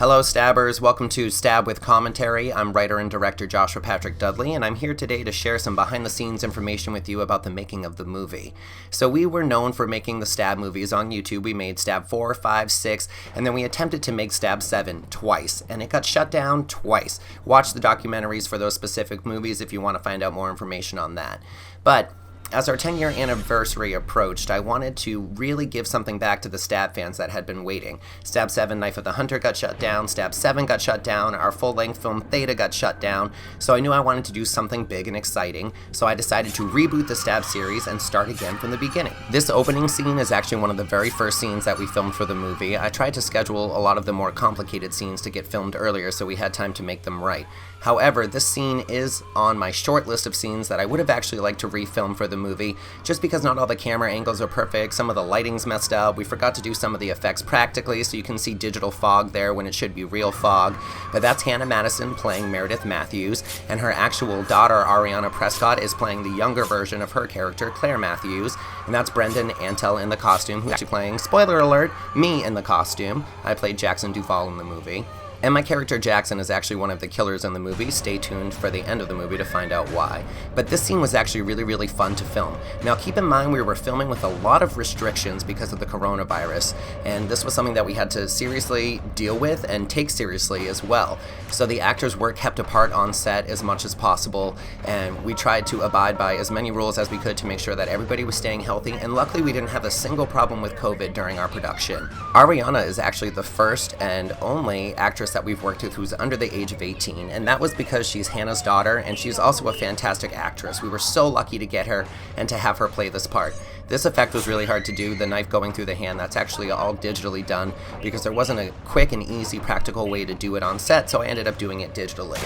Hello Stabbers, welcome to Stab with Commentary. I'm writer and director Joshua Patrick Dudley, and I'm here today to share some behind-the-scenes information with you about the making of the movie. So we were known for making the Stab movies on YouTube. We made Stab 4, 5, 6, and then we attempted to make Stab 7 twice, and it got shut down twice. Watch the documentaries for those specific movies if you want to find out more information on that. But as our 10-year anniversary approached, I wanted to really give something back to the Stab fans that had been waiting. Stab 7, Knife of the Hunter got shut down, Stab 7 got shut down, our full-length film Theta got shut down, so I knew I wanted to do something big and exciting, so I decided to reboot the Stab series and start again from the beginning. This opening scene is actually one of the very first scenes that we filmed for the movie. I tried to schedule a lot of the more complicated scenes to get filmed earlier so we had time to make them right. However, this scene is on my short list of scenes that I would have actually liked to refilm for the movie, just because not all the camera angles are perfect, some of the lighting's messed up, we forgot to do some of the effects practically, so you can see digital fog there when it should be real fog. But that's Hannah Madison playing Meredith Matthews, and her actual daughter, Ariana Prescott, is playing the younger version of her character, Claire Matthews, and that's Brendan Antel in the costume, who's actually playing, spoiler alert, me in the costume. I played Jackson Duvall in the movie. And my character Jackson is actually one of the killers in the movie. Stay tuned for the end of the movie to find out why. But this scene was actually really fun to film. Now keep in mind we were filming with a lot of restrictions because of the coronavirus, and this was something that we had to seriously deal with and take seriously as well. So the actors were kept apart on set as much as possible, and we tried to abide by as many rules as we could to make sure that everybody was staying healthy, and luckily we didn't have a single problem with COVID during our production. Ariana is actually the first and only actress that we've worked with who's under the age of 18, and that was because she's Hannah's daughter and she's also a fantastic actress. We were so lucky to get her and to have her play this part. This effect was really hard to do, the knife going through the hand. That's actually all digitally done because there wasn't a quick and easy practical way to do it on set, so I ended up doing it digitally.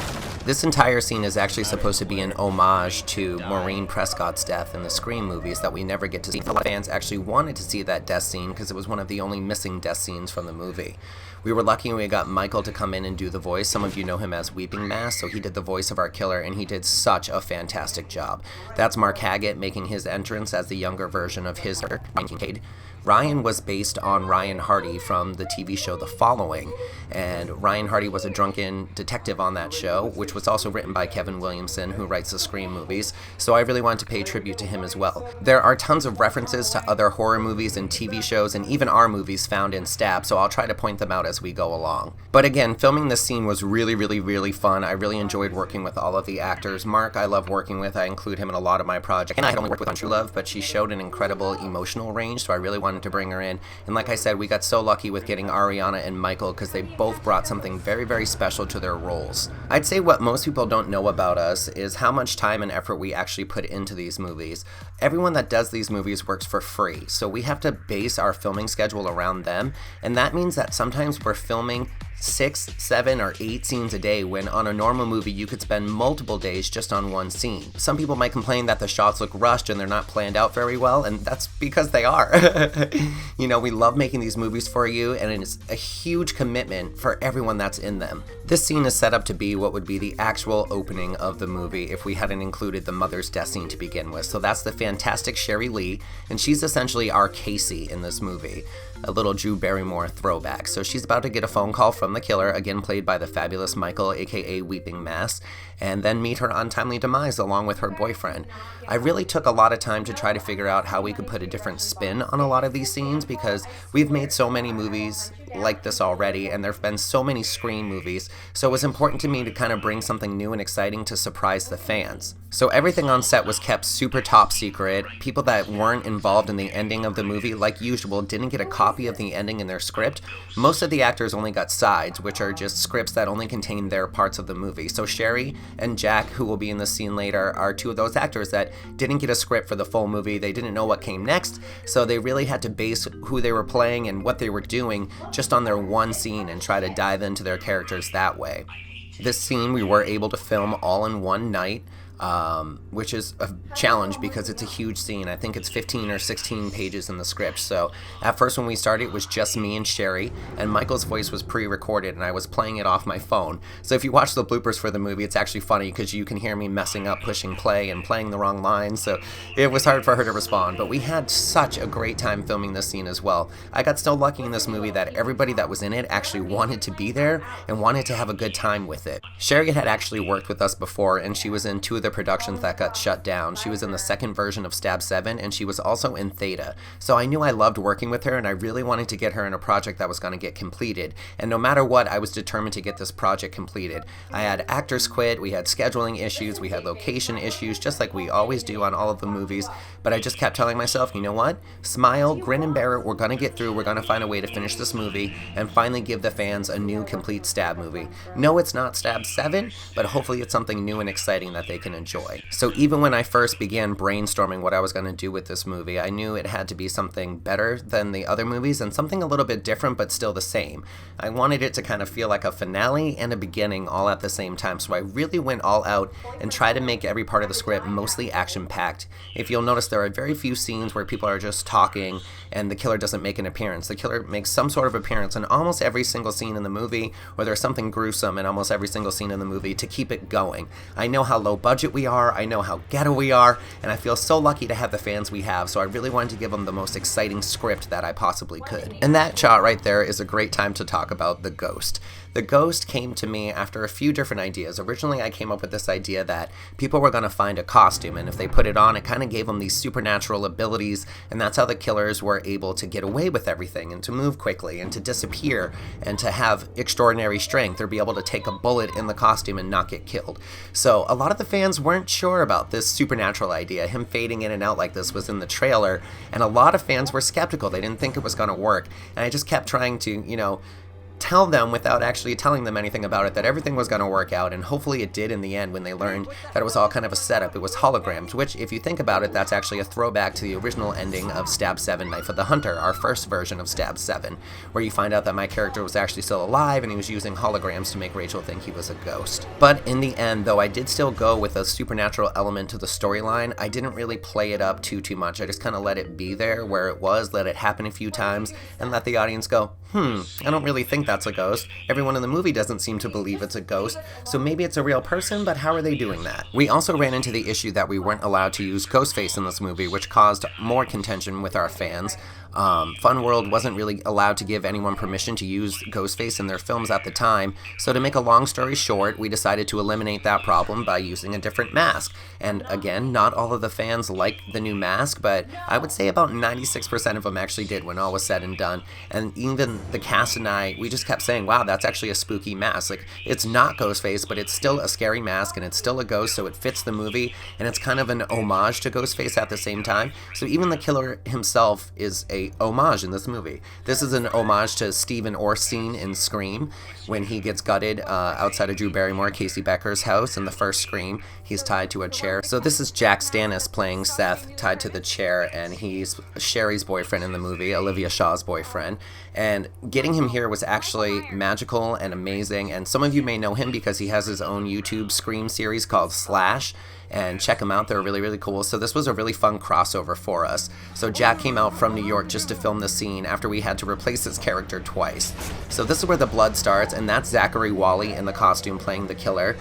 This entire scene is actually supposed to be an homage to Maureen Prescott's death in the Scream movies that we never get to see. A lot of fans actually wanted to see that death scene because it was one of the only missing death scenes from the movie. We were lucky we got Michael to come in and do the voice. Some of you know him as Weeping Mask, so he did the voice of our killer, and he did such a fantastic job. That's Mark Haggett making his entrance as the younger version of his Kincaid. Ryan was based on Ryan Hardy from the TV show The Following, and Ryan Hardy was a drunken detective on that show, which was also written by Kevin Williamson, who writes the Scream movies, so I really wanted to pay tribute to him as well. There are tons of references to other horror movies and TV shows, and even our movies found in Stab, so I'll try to point them out as we go along. But again, filming this scene was really fun. I really enjoyed working with all of the actors. Mark, I love working with. I include him in a lot of my projects. And I had only worked with on True Love, but she showed an incredible emotional range, so I really wanted to bring her in. And like I said, we got so lucky with getting Ariana and Michael because they both brought something very special to their roles. I'd say what most people don't know about us is how much time and effort we actually put into these movies. Everyone that does these movies works for free, so we have to base our filming schedule around them, and that means that sometimes we're filming 6, 7, or 8 scenes a day when on a normal movie you could spend multiple days just on one scene. Some people might complain that the shots look rushed and they're not planned out very well, and that's because they are. You know, we love making these movies for you, and it's a huge commitment for everyone that's in them. This scene is set up to be what would be the actual opening of the movie if we hadn't included the mother's death scene to begin with. So that's the fantastic Sherry Lee, and she's essentially our Casey in this movie. A little Drew Barrymore throwback. So she's about to get a phone call from the killer, again played by the fabulous Michael, aka Weeping Mask, and then meet her untimely demise along with her boyfriend. I really took a lot of time to try to figure out how we could put a different spin on a lot of these scenes because we've made so many movies like this already, and there have been so many Scream movies, so it was important to me to kind of bring something new and exciting to surprise the fans. So everything on set was kept super top secret. People that weren't involved in the ending of the movie, like usual, didn't get a copy of the ending in their script. Most of the actors only got sides, which are just scripts that only contain their parts of the movie. So Sherry and Jack, who will be in the scene later, are two of those actors that didn't get a script for the full movie. They didn't know what came next, so they really had to base who they were playing and what they were doing just on their one scene and try to dive into their characters that way. This scene we were able to film all in one night. which is a challenge because it's a huge scene. I think it's 15 or 16 pages in the script. So at first when we started, it was just me and Sherry, and Michael's voice was pre-recorded, and I was playing it off my phone. So if you watch the bloopers for the movie, it's actually funny because you can hear me messing up, pushing play, and playing the wrong lines. So it was hard for her to respond, but we had such a great time filming this scene as well. I got so lucky in this movie that everybody that was in it actually wanted to be there and wanted to have a good time with it. Sherry had actually worked with us before, and she was in 2 of the productions that got shut down. She was in the second version of Stab 7, and she was also in Theta. So I knew I loved working with her, and I really wanted to get her in a project that was going to get completed. And no matter what, I was determined to get this project completed. I had actors quit, we had scheduling issues, we had location issues, just like we always do on all of the movies. But I just kept telling myself, you know what? Smile, grin and bear it, we're going to get through, we're going to find a way to finish this movie and finally give the fans a new complete Stab movie. No, it's not Stab 7, but hopefully it's something new and exciting that they can enjoy. So even when I first began brainstorming what I was going to do with this movie, I knew it had to be something better than the other movies and something a little bit different but still the same. I wanted it to kind of feel like a finale and a beginning all at the same time, so I really went all out and tried to make every part of the script mostly action-packed. If you'll notice, there are very few scenes where people are just talking and the killer doesn't make an appearance. The killer makes some sort of appearance in almost every single scene in the movie, or there's something gruesome in almost every single scene in the movie to keep it going. I know how low budget we are, I know how ghetto we are, and I feel so lucky to have the fans we have, so I really wanted to give them the most exciting script that I possibly could. And that shot right there is a great time to talk about the ghost. The ghost came to me after a few different ideas. Originally, I came up with this idea that people were going to find a costume, and if they put it on, it kind of gave them these supernatural abilities, and that's how the killers were able to get away with everything, and to move quickly, and to disappear, and to have extraordinary strength, or be able to take a bullet in the costume and not get killed. So a lot of the fans weren't sure about this supernatural idea. Him fading in and out like this was in the trailer, and a lot of fans were skeptical. They didn't think it was going to work, and I just kept trying to, tell them without actually telling them anything about it that everything was going to work out, and hopefully it did in the end when they learned that it was all kind of a setup. It was holograms, which if you think about it, that's actually a throwback to the original ending of Stab 7 Knife of the Hunter, our first version of Stab 7, where you find out that my character was actually still alive and he was using holograms to make Rachel think he was a ghost. But in the end, though I did still go with a supernatural element to the storyline, I didn't really play it up too much. I just kind of let it be there where it was, let it happen a few times, and let the audience go, I don't really think that's a ghost. Everyone in the movie doesn't seem to believe it's a ghost, so maybe it's a real person, but how are they doing that? We also ran into the issue that we weren't allowed to use Ghostface in this movie, which caused more contention with our fans. Fun World wasn't really allowed to give anyone permission to use Ghostface in their films at the time, so to make a long story short, we decided to eliminate that problem by using a different mask. And again, not all of the fans liked the new mask, but I would say about 96% of them actually did when all was said and done. And even the cast and I, we just kept saying, wow, that's actually a spooky mask. Like, it's not Ghostface, but it's still a scary mask, and it's still a ghost, so it fits the movie, and it's kind of an homage to Ghostface at the same time. So even the killer himself is a homage in this movie. This is an homage to Stephen Orr's in Scream when he gets gutted outside of Drew Barrymore, Casey Becker's house in the first Scream. He's tied to a chair. So this is Jack Stannis playing Seth, tied to the chair, and he's Sherry's boyfriend in the movie, Olivia Shaw's boyfriend. And getting him here was actually magical and amazing, and some of you may know him because he has his own YouTube Scream series called Slash, and check them out, they're really, really cool. So this was a really fun crossover for us. So Jack came out from New York just to film the scene after we had to replace his character twice. So this is where the blood starts, and that's Zachary Wally in the costume playing the killer,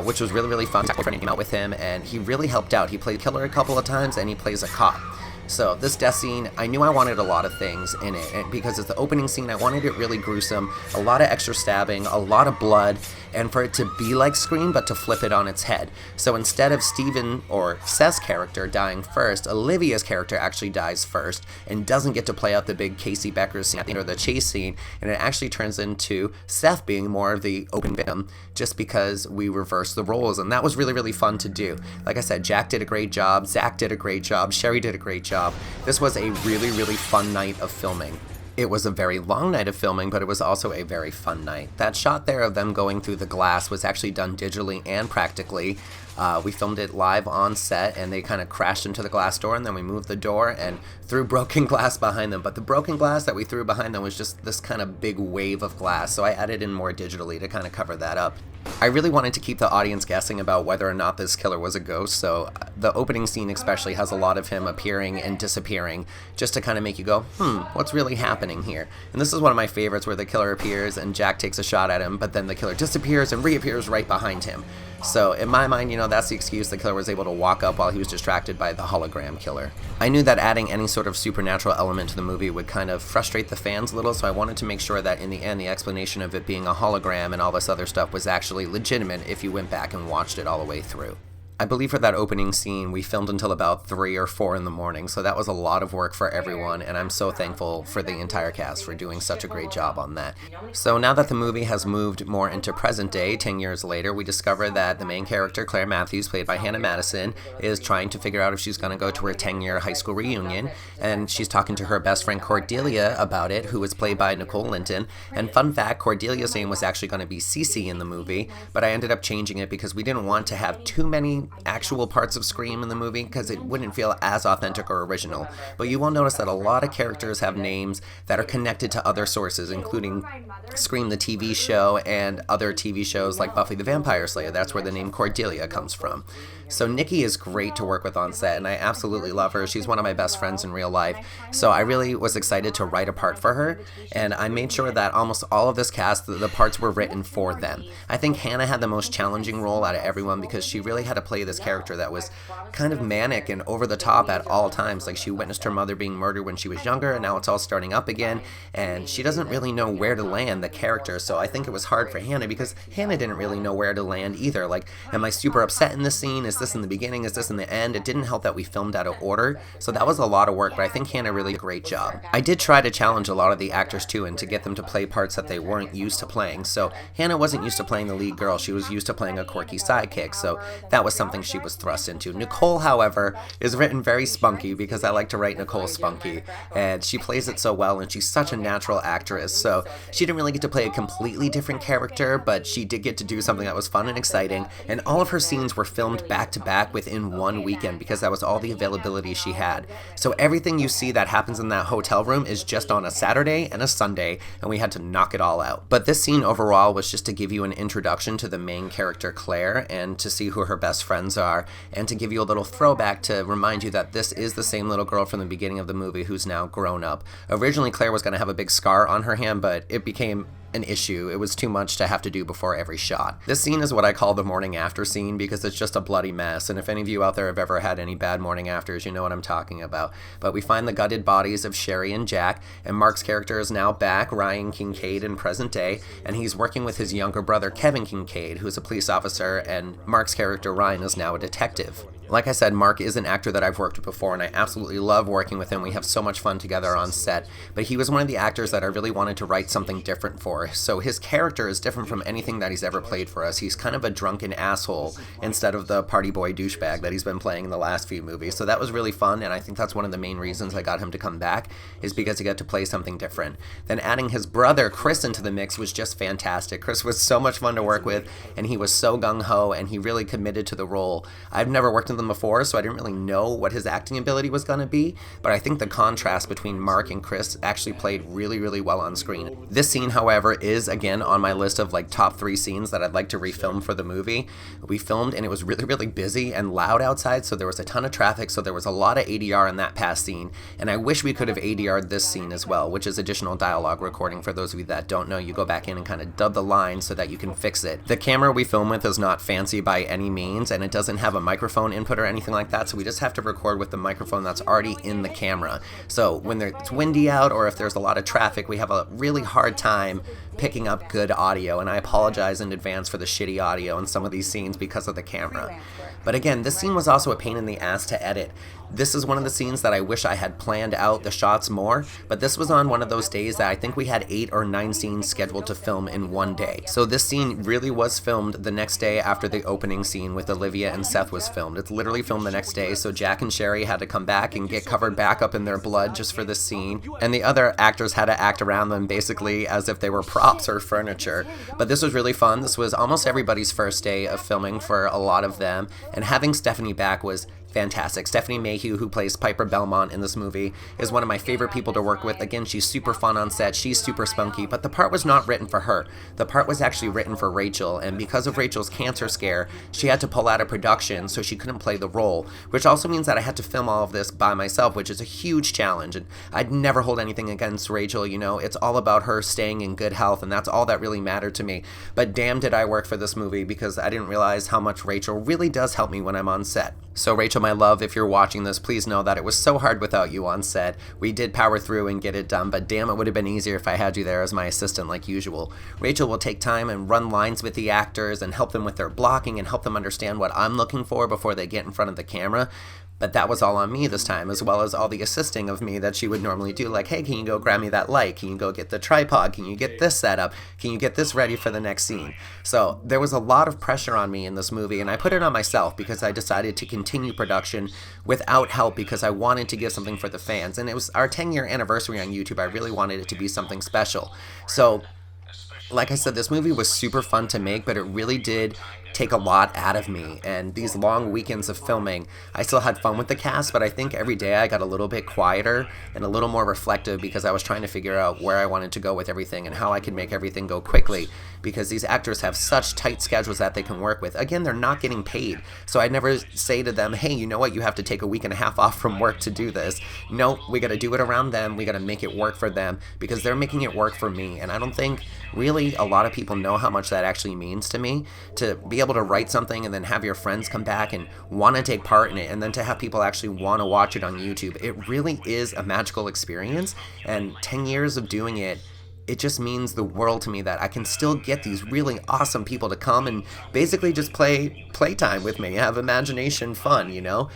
which was really, really fun. My friend came out with him, and he really helped out. He played killer a couple of times, and he plays a cop. So this death scene, I knew I wanted a lot of things in it, and because it's the opening scene, I wanted it really gruesome, a lot of extra stabbing, a lot of blood, and for it to be like Scream, but to flip it on its head. So instead of Steven or Seth's character dying first, Olivia's character actually dies first and doesn't get to play out the big Casey Becker scene or the chase scene, and it actually turns into Seth being more of the open victim just because we reversed the roles, and that was really, really fun to do. Like I said, Jack did a great job, Zach did a great job, Sherry did a great job. This was a really, really fun night of filming. It was a very long night of filming, but it was also a very fun night. That shot there of them going through the glass was actually done digitally and practically. We filmed it live on set, and they kind of crashed into the glass door, and then we moved the door and threw broken glass behind them. But the broken glass that we threw behind them was just this kind of big wave of glass, so I added in more digitally to kind of cover that up. I really wanted to keep the audience guessing about whether or not this killer was a ghost, so the opening scene especially has a lot of him appearing and disappearing, just to kind of make you go, what's really happening here? And this is one of my favorites, where the killer appears and Jack takes a shot at him, but then the killer disappears and reappears right behind him. So in my mind, that's the excuse the killer was able to walk up while he was distracted by the hologram killer. I knew that adding any sort of supernatural element to the movie would kind of frustrate the fans a little, so I wanted to make sure that in the end the explanation of it being a hologram and all this other stuff was actually legitimate if you went back and watched it all the way through. I believe for that opening scene, we filmed until about 3 or 4 in the morning, so that was a lot of work for everyone, and I'm so thankful for the entire cast for doing such a great job on that. So now that the movie has moved more into present day, 10 years later, we discover that the main character, Claire Matthews, played by Hannah Madison, is trying to figure out if she's going to go to her 10-year high school reunion, and she's talking to her best friend Cordelia about it, who was played by Nicole Linton. And fun fact, Cordelia's name was actually going to be Cece in the movie, but I ended up changing it because we didn't want to have too many actual parts of Scream in the movie because it wouldn't feel as authentic or original. But you will notice that a lot of characters have names that are connected to other sources, including Scream the TV show and other TV shows like Buffy the Vampire Slayer. That's where the name Cordelia comes from. So Nikki is great to work with on set, and I absolutely love her. She's one of my best friends in real life, so I really was excited to write a part for her, and I made sure that almost all of this cast, the parts were written for them. I think Hannah had the most challenging role out of everyone because she really had to play this character that was kind of manic and over the top at all times. Like, she witnessed her mother being murdered when she was younger, and now it's all starting up again, and she doesn't really know where to land the character, so I think it was hard for Hannah because Hannah didn't really know where to land either. Like, am I super upset in this scene? Is this in the beginning? Is this in the end? It didn't help that we filmed out of order, so that was a lot of work, but I think Hannah really did a great job. I did try to challenge a lot of the actors too, and to get them to play parts that they weren't used to playing. So Hannah wasn't used to playing the lead girl, she was used to playing a quirky sidekick, so that was something she was thrust into. Nicole, however, is written very spunky because I like to write Nicole spunky, and she plays it so well, and she's such a natural actress, so she didn't really get to play a completely different character, but she did get to do something that was fun and exciting, and all of her scenes were filmed back to back within one weekend because that was all the availability she had. So everything you see that happens in that hotel room is just on a Saturday and a Sunday, and we had to knock it all out. But this scene overall was just to give you an introduction to the main character Claire and to see who her best friends are, and to give you a little throwback to remind you that this is the same little girl from the beginning of the movie who's now grown up. Originally Claire was going to have a big scar on her hand, but it became an issue. It was too much to have to do before every shot. This scene is what I call the morning after scene because it's just a bloody mess, and if any of you out there have ever had any bad morning afters, you know what I'm talking about. But we find the gutted bodies of Sherry and Jack, and Mark's character is now back, Ryan Kincaid, in present day, and he's working with his younger brother Kevin Kincaid, who's a police officer, and Mark's character Ryan is now a detective. Like I said, Mark is an actor that I've worked with before, and I absolutely love working with him. We have so much fun together on set, but he was one of the actors that I really wanted to write something different for. So his character is different from anything that he's ever played for us. He's kind of a drunken asshole instead of the party boy douchebag that he's been playing in the last few movies. So that was really fun, and I think that's one of the main reasons I got him to come back, is because he got to play something different. Then adding his brother Chris into the mix was just fantastic. Chris was so much fun to work with, and he was so gung-ho, and he really committed to the role. I've never worked with him before, so I didn't really know what his acting ability was going to be, but I think the contrast between Mark and Chris actually played really, really well on screen. This scene, however, is again on my list of like top 3 scenes that I'd like to refilm for the movie. We filmed and it was really, really busy and loud outside, so there was a ton of traffic, so there was a lot of ADR in that past scene, and I wish we could have ADR'd this scene as well, which is additional dialogue recording. For those of you that don't know, you go back in and kind of dub the line so that you can fix it. The camera we film with is not fancy by any means, and it doesn't have a microphone input or anything like that, so we just have to record with the microphone that's already in the camera. So when it's windy out or if there's a lot of traffic, we have a really hard time picking up good audio, and I apologize in advance for the shitty audio in some of these scenes because of the camera. But again, this scene was also a pain in the ass to edit. This is one of the scenes that I wish I had planned out the shots more, but this was on one of those days that I think we had 8 or 9 scenes scheduled to film in one day. So this scene really was filmed the next day after the opening scene with Olivia and Seth was filmed. It's literally filmed the next day, so Jack and Sherry had to come back and get covered back up in their blood just for this scene, and the other actors had to act around them basically as if they were props pops her furniture. But this was really fun. This was almost everybody's first day of filming for a lot of them, and having Stephanie back was fantastic. Stephanie Mayhew, who plays Piper Belmont in this movie, is one of my favorite people to work with. Again, she's super fun on set, she's super spunky, but the part was not written for her. The part was actually written for Rachel, and because of Rachel's cancer scare, she had to pull out of production, so she couldn't play the role, which also means that I had to film all of this by myself, which is a huge challenge, and I'd never hold anything against Rachel, you know, it's all about her staying in good health, and that's all that really mattered to me. But damn did I work for this movie, because I didn't realize how much Rachel really does help me when I'm on set. So Rachel, my love, if you're watching this, please know that it was so hard without you on set. We did power through and get it done, but damn, it would have been easier if I had you there as my assistant like usual. Rachel will take time and run lines with the actors and help them with their blocking and help them understand what I'm looking for before they get in front of the camera. But that was all on me this time, as well as all the assisting of me that she would normally do, like, hey, can you go grab me that light? Can you go get the tripod? Can you get this set up? Can you get this ready for the next scene? So there was a lot of pressure on me in this movie, and I put it on myself because I decided to continue production without help because I wanted to give something for the fans. And it was our 10-year anniversary on YouTube. I really wanted it to be something special. So, like I said, this movie was super fun to make, but it really did take a lot out of me, and these long weekends of filming, I still had fun with the cast, but I think every day I got a little bit quieter and a little more reflective because I was trying to figure out where I wanted to go with everything and how I could make everything go quickly, because these actors have such tight schedules that they can work with. Again, they're not getting paid, so I'd never say to them, hey, you know what, you have to take a week and a half off from work to do this. No, we got to do it around them, we got to make it work for them, because they're making it work for me, and I don't think really a lot of people know how much that actually means to me, to be able to write something and then have your friends come back and want to take part in it, and then to have people actually want to watch it on YouTube. It really is a magical experience, and 10 years of doing it, it just means the world to me that I can still get these really awesome people to come and basically just playtime with me, have imagination fun, you know?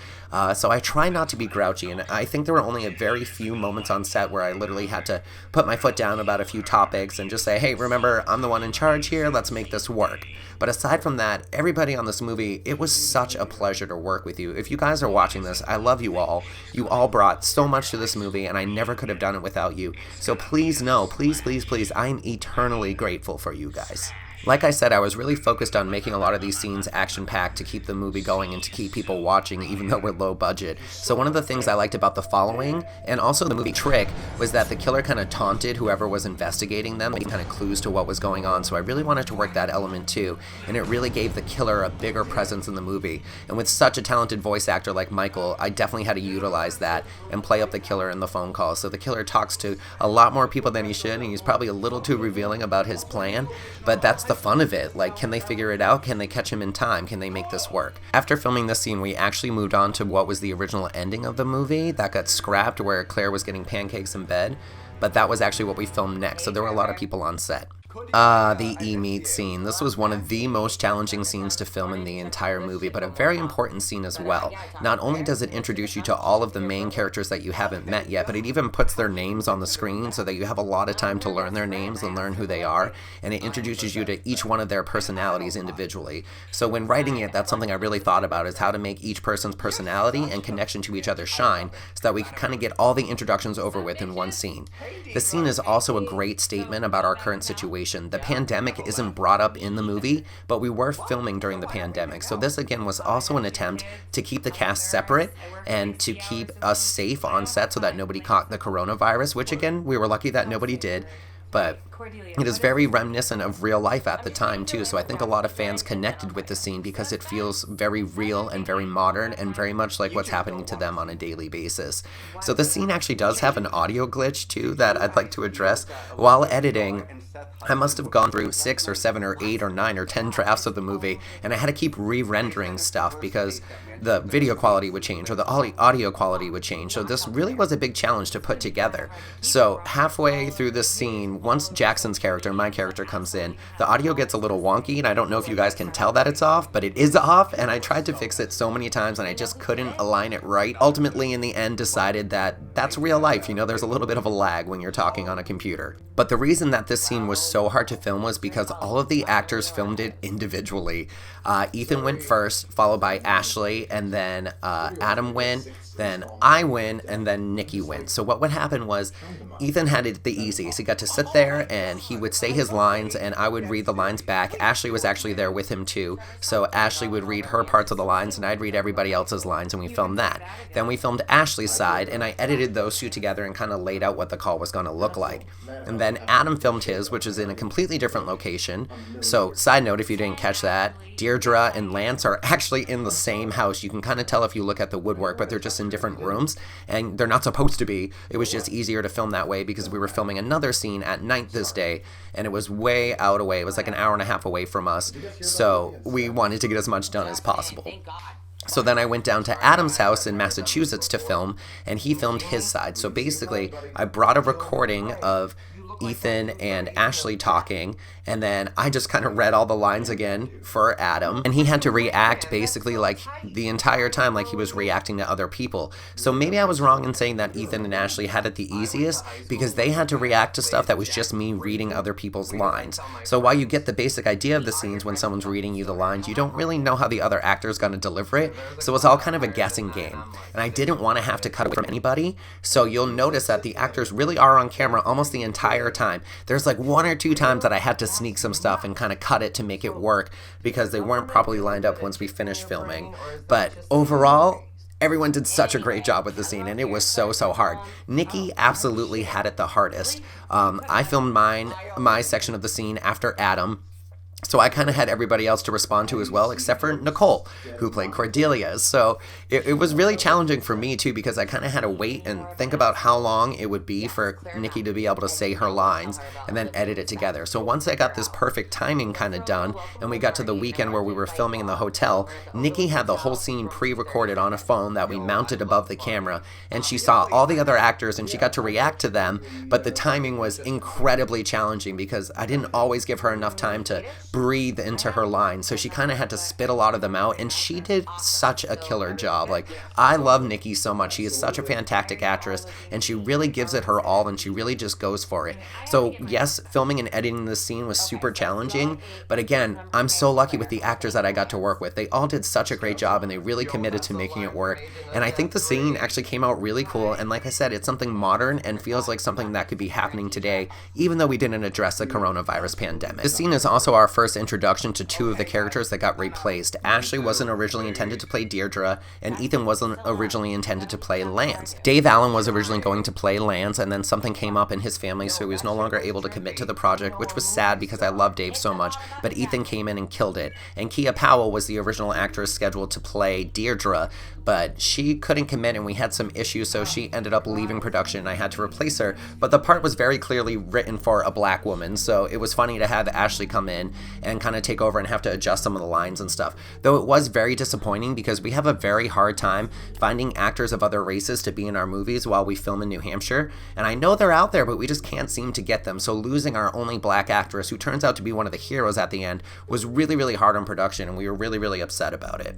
So I try not to be grouchy, and I think there were only a very few moments on set where I literally had to put my foot down about a few topics and just say, hey, remember, I'm the one in charge here, let's make this work. But aside from that, everybody on this movie, it was such a pleasure to work with you. If you guys are watching this, I love you all. You all brought so much to this movie, and I never could have done it without you. So please know, please, please, please, I'm eternally grateful for you guys. Like I said, I was really focused on making a lot of these scenes action-packed to keep the movie going and to keep people watching, even though we're low budget. So one of the things I liked about The Following, and also the movie Trick, was that the killer kind of taunted whoever was investigating them, kind of clues to what was going on. So I really wanted to work that element too, and it really gave the killer a bigger presence in the movie. And with such a talented voice actor like Michael, I definitely had to utilize that and play up the killer in the phone call. So the killer talks to a lot more people than he should, and he's probably a little too revealing about his plan, but that's the fun of it. Like, can they figure it out? Can they catch him in time? Can they make this work? After filming this scene, we actually moved on to what was the original ending of the movie that got scrapped, where Claire was getting pancakes in bed, but that was actually what we filmed next, so there were a lot of people on set. The e-meat scene. This was one of the most challenging scenes to film in the entire movie, but a very important scene as well. Not only does it introduce you to all of the main characters that you haven't met yet, but it even puts their names on the screen so that you have a lot of time to learn their names and learn who they are, and it introduces you to each one of their personalities individually. So when writing it, that's something I really thought about, is how to make each person's personality and connection to each other shine, so that we could kind of get all the introductions over with in one scene. The scene is also a great statement about our current situation. The pandemic isn't brought up in the movie, but we were filming during the pandemic. So this again was also an attempt to keep the cast separate and to keep us safe on set so that nobody caught the coronavirus, which again, we were lucky that nobody did. But it is very reminiscent of real life at the time too, so I think a lot of fans connected with the scene because it feels very real and very modern and very much like what's happening to them on a daily basis. So the scene actually does have an audio glitch too that I'd like to address. While editing, I must have gone through 6 or 7 or 8 or 9 or 10 drafts of the movie, and I had to keep re-rendering stuff because the video quality would change or the audio quality would change. So this really was a big challenge to put together. So halfway through this scene, once Jackson's character, my character, comes in, the audio gets a little wonky, and I don't know if you guys can tell that it's off, but it is off, and I tried to fix it so many times and I just couldn't align it right. Ultimately, in the end, decided that that's real life. You know, there's a little bit of a lag when you're talking on a computer. But the reason that this scene was so hard to film was because all of the actors filmed it individually. Ethan went first, followed by Ashley, and then Adam went, then I win, and then Nikki went. So what would happen was Ethan had it the easiest. He got to sit there and he would say his lines and I would read the lines back. Ashley was actually there with him too, so Ashley would read her parts of the lines and I'd read everybody else's lines, and we filmed that. Then we filmed Ashley's side and I edited those two together and kind of laid out what the call was going to look like. And then Adam filmed his, which is in a completely different location. So side note, if you didn't catch that, Deirdre and Lance are actually in the same house. You can kind of tell if you look at the woodwork, but they're just in different rooms, and they're not supposed to be. It was just easier to film that way because we were filming another scene at night this day, and it was way out away. It was like an hour and a half away from us, so we wanted to get as much done as possible. So then I went down to Adam's house in Massachusetts to film, and he filmed his side. So basically, I brought a recording of Ethan and Ashley talking, and then I just kind of read all the lines again for Adam, and he had to react basically like the entire time like he was reacting to other people. So maybe I was wrong in saying that Ethan and Ashley had it the easiest because they had to react to stuff that was just me reading other people's lines. So while you get the basic idea of the scenes when someone's reading you the lines, you don't really know how the other actor's going to deliver it, so it's all kind of a guessing game. And I didn't want to have to cut away from anybody, so you'll notice that the actors really are on camera almost the entire time. There's like 1 or 2 times that I had to sneak some stuff and kind of cut it to make it work because they weren't properly lined up once we finished filming. But overall, everyone did such a great job with the scene, and it was so hard. Nikki absolutely had it the hardest. I filmed my section of the scene after Adam, so I kind of had everybody else to respond to as well, except for Nicole, who played Cordelia. So it was really challenging for me, too, because I kind of had to wait and think about how long it would be for Nikki to be able to say her lines and then edit it together. So once I got this perfect timing kind of done, and we got to the weekend where we were filming in the hotel, Nikki had the whole scene pre-recorded on a phone that we mounted above the camera, and she saw all the other actors, and she got to react to them, but the timing was incredibly challenging because I didn't always give her enough time to breathe into her lines, so she kind of had to spit a lot of them out, and she did such a killer job. Like, I love Nikki so much. She is such a fantastic actress, and she really gives it her all, and she really just goes for it. So yes, filming and editing this scene was super challenging, but again, I'm so lucky with the actors that I got to work with. They all did such a great job, and they really committed to making it work, and I think the scene actually came out really cool, and like I said, it's something modern and feels like something that could be happening today, even though we didn't address the coronavirus pandemic. This scene is also our first introduction to 2 of the characters that got replaced. Ashley wasn't originally intended to play Deirdre, and Ethan wasn't originally intended to play Lance. Dave Allen was originally going to play Lance, and then something came up in his family, so he was no longer able to commit to the project, which was sad because I love Dave so much, but Ethan came in and killed it. And Kia Powell was the original actress scheduled to play Deirdre, but she couldn't commit and we had some issues, so she ended up leaving production and I had to replace her. But the part was very clearly written for a black woman, so it was funny to have Ashley come in and kind of take over and have to adjust some of the lines and stuff. Though it was very disappointing because we have a very hard time finding actors of other races to be in our movies while we film in New Hampshire. And I know they're out there, but we just can't seem to get them. So losing our only black actress, who turns out to be one of the heroes at the end, was really hard on production, and we were really upset about it.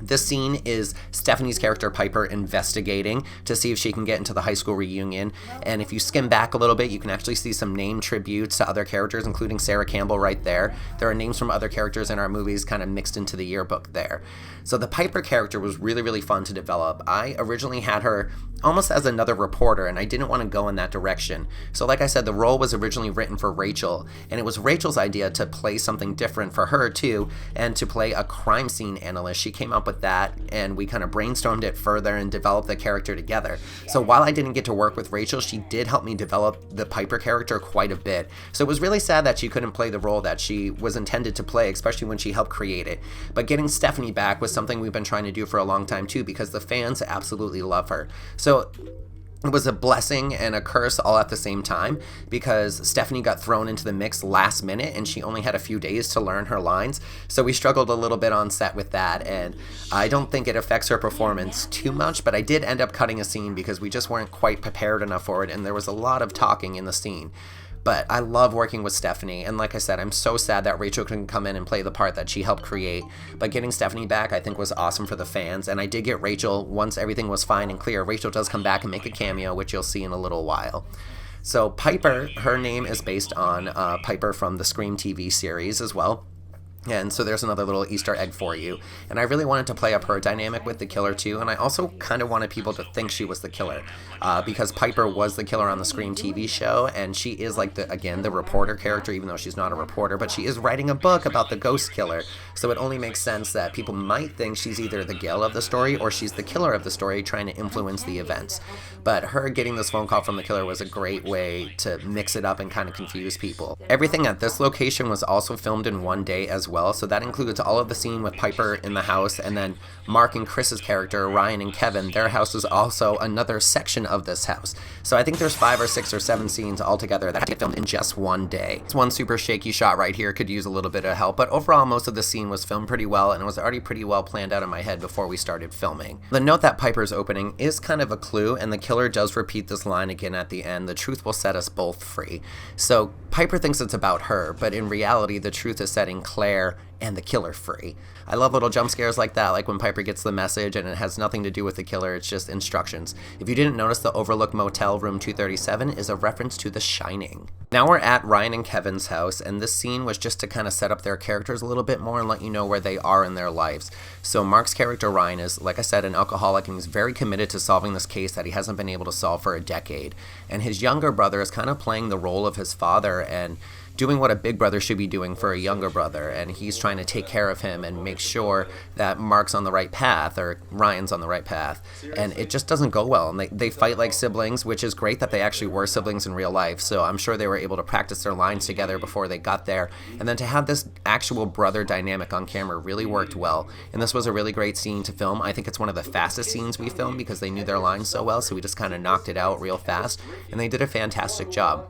This scene is Stephanie's character Piper investigating to see if she can get into the high school reunion, and if you skim back a little bit, you can actually see some name tributes to other characters, including Sarah Campbell right there. There are names from other characters in our movies kind of mixed into the yearbook there. So the Piper character was really fun to develop. I originally had her almost as another reporter, and I didn't want to go in that direction. So like I said, the role was originally written for Rachel, and it was Rachel's idea to play something different for her too, and to play a crime scene analyst. She came up with that, and we kind of brainstormed it further and developed the character together. So while I didn't get to work with Rachel, she did help me develop the Piper character quite a bit. So it was really sad that she couldn't play the role that she was intended to play, especially when she helped create it. But getting Stephanie back was something we've been trying to do for a long time too, because the fans absolutely love her. So it was a blessing and a curse all at the same time, because Stephanie got thrown into the mix last minute and she only had a few days to learn her lines. So we struggled a little bit on set with that, and I don't think it affects her performance too much, but I did end up cutting a scene because we just weren't quite prepared enough for it, and there was a lot of talking in the scene. But I love working with Stephanie, and like I said, I'm so sad that Rachel couldn't come in and play the part that she helped create. But getting Stephanie back, I think, was awesome for the fans, and I did get Rachel once everything was fine and clear. Rachel does come back and make a cameo, which you'll see in a little while. So Piper, her name is based on Piper from the Scream TV series as well. And so there's another little Easter egg for you. And I really wanted to play up her dynamic with the killer too, and I also kind of wanted people to think she was the killer, because Piper was the killer on the Scream TV show, and she is like the reporter character, even though she's not a reporter, but she is writing a book about the ghost killer. So it only makes sense that people might think she's either the Gale of the story or she's the killer of the story trying to influence the events. But her getting this phone call from the killer was a great way to mix it up and kind of confuse people. Everything at this location was also filmed in one day as well. So that includes all of the scene with Piper in the house, and then Mark and Chris's character, Ryan and Kevin, their house is also another section of this house. So I think there's 5 or 6 or 7 scenes altogether that get filmed in just one day. This one super shaky shot right here could use a little bit of help, but overall most of the scene was filmed pretty well, and it was already pretty well planned out in my head before we started filming. The note that Piper's opening is kind of a clue, and the killer does repeat this line again at the end: the truth will set us both free. So Piper thinks it's about her, but in reality the truth is setting Claire and the killer free. I love little jump scares like that, like when Piper gets the message and it has nothing to do with the killer, it's just instructions. If you didn't notice, the Overlook Motel Room 237 is a reference to The Shining. Now we're at Ryan and Kevin's house, and this scene was just to kind of set up their characters a little bit more and let you know where they are in their lives. So Mark's character Ryan is, like I said, an alcoholic, and he's very committed to solving this case that he hasn't been able to solve for a decade. And his younger brother is kind of playing the role of his father and doing what a big brother should be doing for a younger brother, and he's trying to take care of him and make sure that Mark's on the right path, or Ryan's on the right path, and it just doesn't go well, and they fight like siblings, which is great that they actually were siblings in real life, so I'm sure they were able to practice their lines together before they got there, and then to have this actual brother dynamic on camera really worked well, and this was a really great scene to film. I think it's one of the fastest scenes we filmed because they knew their lines so well, so we just kind of knocked it out real fast, and they did a fantastic job.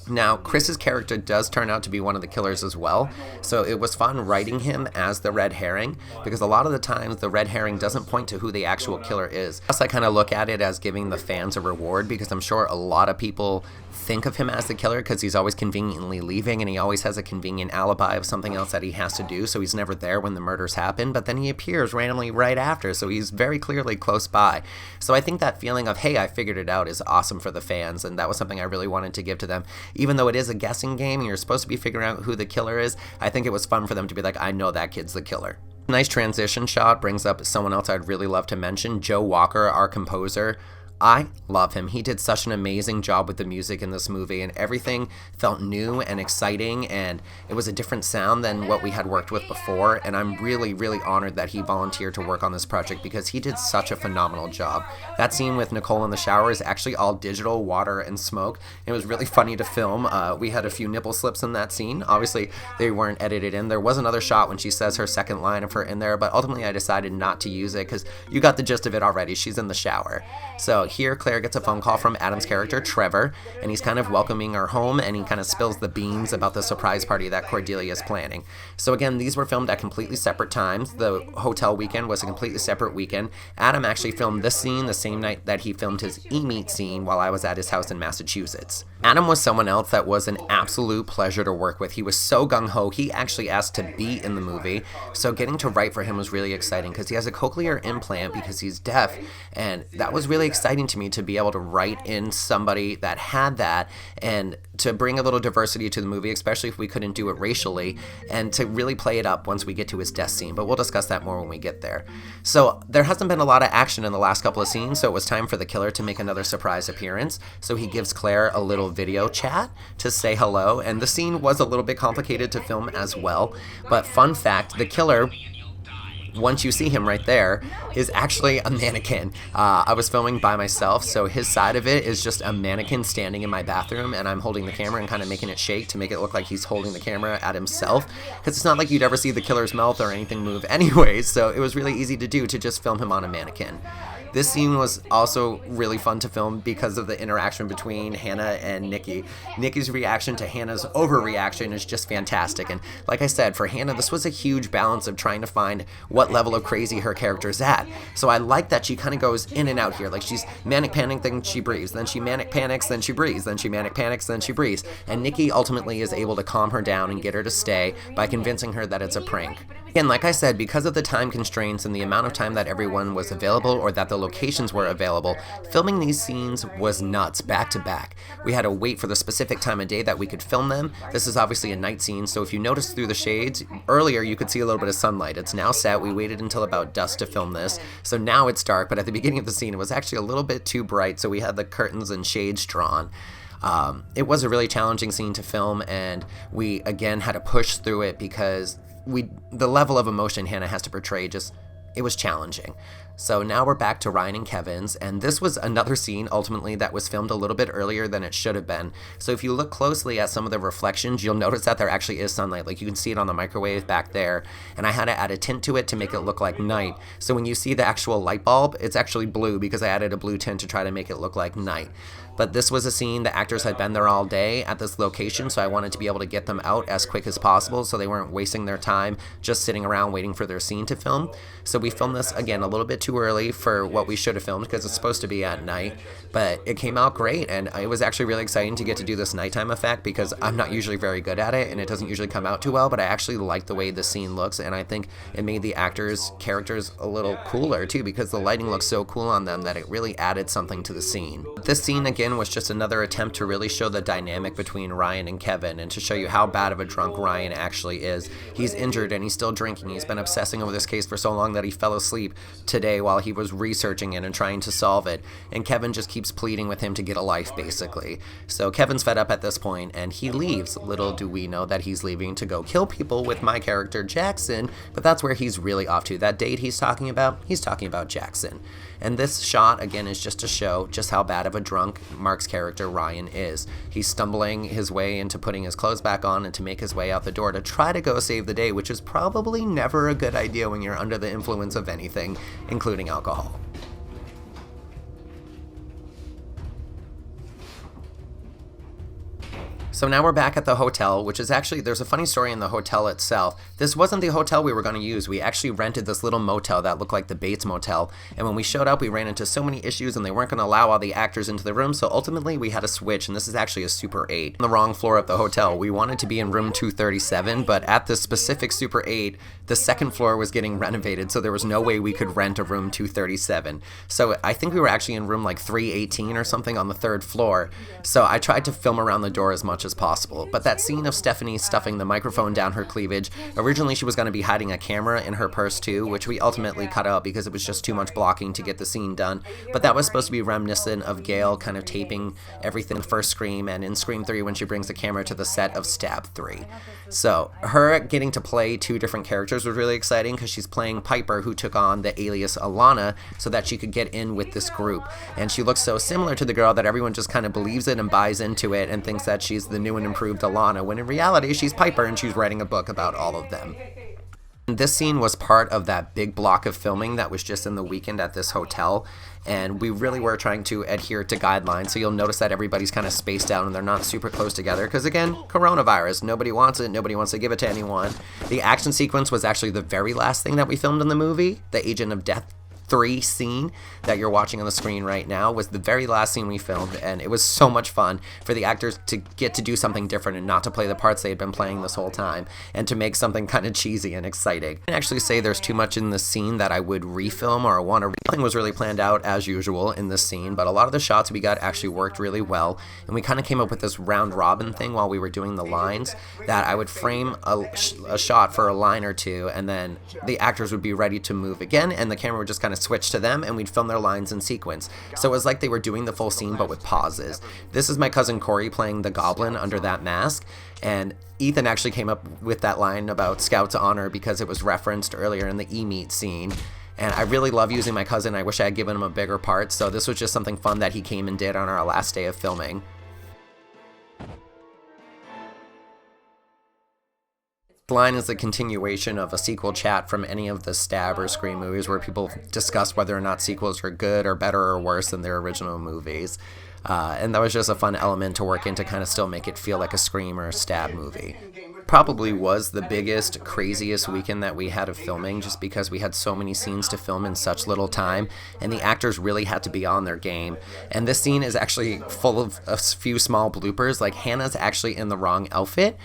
Now, Chris's character does turn out to be one of the killers as well, so it was fun writing him as the red herring, because a lot of the times the red herring doesn't point to who the actual killer is. Plus, I kind of look at it as giving the fans a reward, because I'm sure a lot of people think of him as the killer because he's always conveniently leaving, and he always has a convenient alibi of something else that he has to do, so he's never there when the murders happen, but then he appears randomly right after, so he's very clearly close by. So I think that feeling of, hey, I figured it out, is awesome for the fans, and that was something I really wanted to give to them. Even though it is a guessing game and you're supposed to be figuring out who the killer is, I think it was fun for them to be like, I know that kid's the killer. Nice transition shot brings up someone else I'd really love to mention, Joe Walker, our composer. I love him. He did such an amazing job with the music in this movie, and everything felt new and exciting, and it was a different sound than what we had worked with before, and I'm really, really honored that he volunteered to work on this project because he did such a phenomenal job. That scene with Nicole in the shower is actually all digital, water, and smoke. It was really funny to film. We had a few nipple slips in that scene. Obviously, they weren't edited in. There was another shot when she says her second line of her in there, but ultimately I decided not to use it because you got the gist of it already. She's in the shower. So here, Claire gets a phone call from Adam's character, Trevor, and he's kind of welcoming her home, and he kind of spills the beans about the surprise party that Cordelia is planning. So again, these were filmed at completely separate times. The hotel weekend was a completely separate weekend. Adam actually filmed this scene the same night that he filmed his E-Meet scene while I was at his house in Massachusetts. Adam was someone else that was an absolute pleasure to work with. He was so gung-ho, he actually asked to be in the movie, so getting to write for him was really exciting because he has a cochlear implant because he's deaf, and that was really exciting to me to be able to write in somebody that had that and to bring a little diversity to the movie, especially if we couldn't do it racially, and to really play it up once we get to his death scene, but we'll discuss that more when we get there. So there hasn't been a lot of action in the last couple of scenes, so it was time for the killer to make another surprise appearance, so he gives Claire a little video chat to say hello, and the scene was a little bit complicated to film as well, but fun fact, the killer, once you see him right there, is actually a mannequin. I was filming by myself, so his side of it is just a mannequin standing in my bathroom, and I'm holding the camera and kind of making it shake to make it look like he's holding the camera at himself, because it's not like you'd ever see the killer's mouth or anything move anyways, so it was really easy to do to just film him on a mannequin. This scene was also really fun to film because of the interaction between Hannah and Nikki. Nikki's reaction to Hannah's overreaction is just fantastic. And like I said, for Hannah, this was a huge balance of trying to find what level of crazy her character's at. So I like that she kind of goes in and out here. Like she's manic panic, then she breathes. Then she manic panics, then she breathes. Then she manic panics, then she breathes. And Nikki ultimately is able to calm her down and get her to stay by convincing her that it's a prank. And like I said, because of the time constraints and the amount of time that everyone was available or that the locations were available, filming these scenes was nuts, back to back. We had to wait for the specific time of day that we could film them. This is obviously a night scene, so if you notice through the shades, earlier you could see a little bit of sunlight. It's now set. We waited until about dusk to film this, so now it's dark, but at the beginning of the scene it was actually a little bit too bright, so we had the curtains and shades drawn. It was a really challenging scene to film, and we again had to push through it because the level of emotion Hannah has to portray it was challenging. So now we're back to Ryan and Kevin's, and this was another scene ultimately that was filmed a little bit earlier than it should have been. So if you look closely at some of the reflections, you'll notice that there actually is sunlight. Like you can see it on the microwave back there, and I had to add a tint to it to make it look like night. So when you see the actual light bulb, it's actually blue because I added a blue tint to try to make it look like night. But this was a scene, the actors had been there all day at this location, so I wanted to be able to get them out as quick as possible so they weren't wasting their time just sitting around waiting for their scene to film. So we filmed this, again, a little bit too early for what we should have filmed because it's supposed to be at night, but it came out great, and it was actually really exciting to get to do this nighttime effect because I'm not usually very good at it, and it doesn't usually come out too well, but I actually like the way the scene looks, and I think it made the actors' characters a little cooler too because the lighting looks so cool on them that it really added something to the scene. This scene, again, was just another attempt to really show the dynamic between Ryan and Kevin and to show you how bad of a drunk Ryan actually is. He's injured and he's still drinking. He's been obsessing over this case for so long that he fell asleep today while he was researching it and trying to solve it. And Kevin just keeps pleading with him to get a life, basically. So Kevin's fed up at this point and he leaves. Little do we know that he's leaving to go kill people with my character Jackson, but that's where he's really off to. That date he's talking about Jackson. And this shot, again, is just to show just how bad of a drunk Mark's character, Ryan, is. He's stumbling his way into putting his clothes back on and to make his way out the door to try to go save the day, which is probably never a good idea when you're under the influence of anything, including alcohol. So now we're back at the hotel, which is actually, there's a funny story in the hotel itself. This wasn't the hotel we were going to use. We actually rented this little motel that looked like the Bates Motel. And when we showed up, we ran into so many issues and they weren't going to allow all the actors into the room. So ultimately we had to switch, and this is actually a Super 8. On the wrong floor of the hotel. We wanted to be in room 237, but at the specific Super 8, the second floor was getting renovated. So there was no way we could rent a room 237. So I think we were actually in room like 318 or something on the third floor. So I tried to film around the door as much as possible. But that scene of Stephanie stuffing the microphone down her cleavage, originally she was going to be hiding a camera in her purse too, which we ultimately cut out because it was just too much blocking to get the scene done. But that was supposed to be reminiscent of Gail kind of taping everything in the first Scream and in Scream 3 when she brings the camera to the set of Stab 3. So her getting to play two different characters was really exciting because she's playing Piper, who took on the alias Alana so that she could get in with this group. And she looks so similar to the girl that everyone just kind of believes it and buys into it and thinks that she's the new and improved Alana, when in reality she's Piper and she's writing a book about all of them. This scene was part of that big block of filming that was just in the weekend at this hotel, and we really were trying to adhere to guidelines, so you'll notice that everybody's kind of spaced out and they're not super close together because, again, coronavirus, nobody wants it, nobody wants to give it to anyone. The action sequence was actually the very last thing that we filmed in the movie. The Agent of Death 3 scene that you're watching on the screen right now was the very last scene we filmed, and it was so much fun for the actors to get to do something different and not to play the parts they had been playing this whole time, and to make something kind of cheesy and exciting. I can actually say there's too much in this scene that I would refilm or want to. Nothing was really planned out as usual in this scene, but a lot of the shots we got actually worked really well, and we kind of came up with this round robin thing while we were doing the lines, that I would frame a shot for a line or two, and then the actors would be ready to move again, and the camera would just kind of switch to them, and we'd film their lines in sequence. So it was like they were doing the full scene but with pauses. This is my cousin Corey playing the goblin under that mask, and Ethan actually came up with that line about Scout's honor because it was referenced earlier in the E-Meat scene. And I really love using my cousin. I wish I had given him a bigger part, so this was just something fun that he came and did on our last day of filming. This line is a continuation of a sequel chat from any of the Stab or Scream movies where people discuss whether or not sequels are good or better or worse than their original movies. And that was just a fun element to work in to kind of still make it feel like a Scream or a Stab movie. probably was the biggest, craziest weekend that we had of filming, just because we had so many scenes to film in such little time, and the actors really had to be on their game. And this scene is actually full of a few small bloopers. Like, Hannah's actually in the wrong outfit.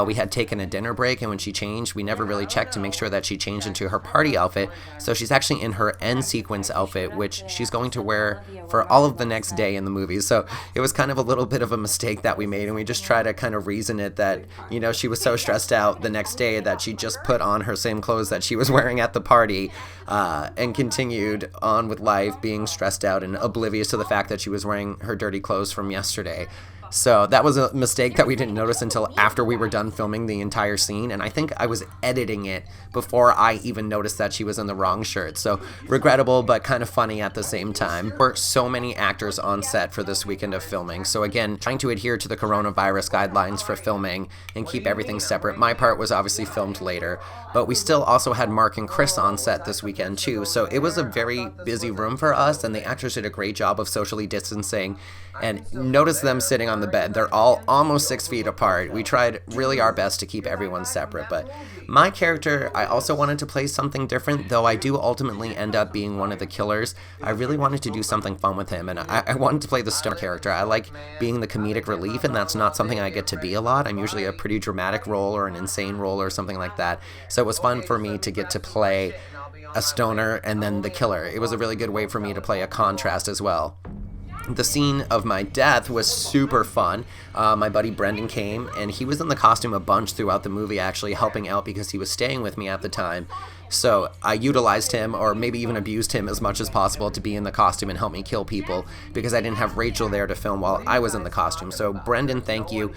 We had taken a dinner break, and when she changed, we never really checked to make sure that she changed into her party outfit. So she's actually in her end sequence outfit, which she's going to wear for all of the next day in the movie. So it was kind of a little bit of a mistake that we made, and we just try to kind of reason it that, you know, she was so stressed out the next day that she just put on her same clothes that she was wearing at the party, and continued on with life being stressed out and oblivious to the fact that she was wearing her dirty clothes from yesterday. So that was a mistake that we didn't notice until after we were done filming the entire scene, and I think I was editing it before I even noticed that she was in the wrong shirt. So regrettable, but kind of funny at the same time. There were so many actors on set for this weekend of filming, so again, trying to adhere to the coronavirus guidelines for filming and keep everything separate. My part was obviously filmed later, but we still also had Mark and Chris on set this weekend too, so it was a very busy room for us, and the actors did a great job of socially distancing. And notice them sitting on the bed. They're all almost 6 feet apart. We tried really our best to keep everyone separate, but my character, I also wanted to play something different, though I do ultimately end up being one of the killers. I really wanted to do something fun with him, and I wanted to play the stoner character. I like being the comedic relief, and that's not something I get to be a lot. I'm usually a pretty dramatic role or an insane role or something like that, so it was fun for me to get to play a stoner and then the killer. It was a really good way for me to play a contrast as well. The scene of my death was super fun. My buddy Brendan came, and he was in the costume a bunch throughout the movie, actually helping out because he was staying with me at the time. So I utilized him, or maybe even abused him as much as possible to be in the costume and help me kill people, because I didn't have Rachel there to film while I was in the costume. So Brendan, thank you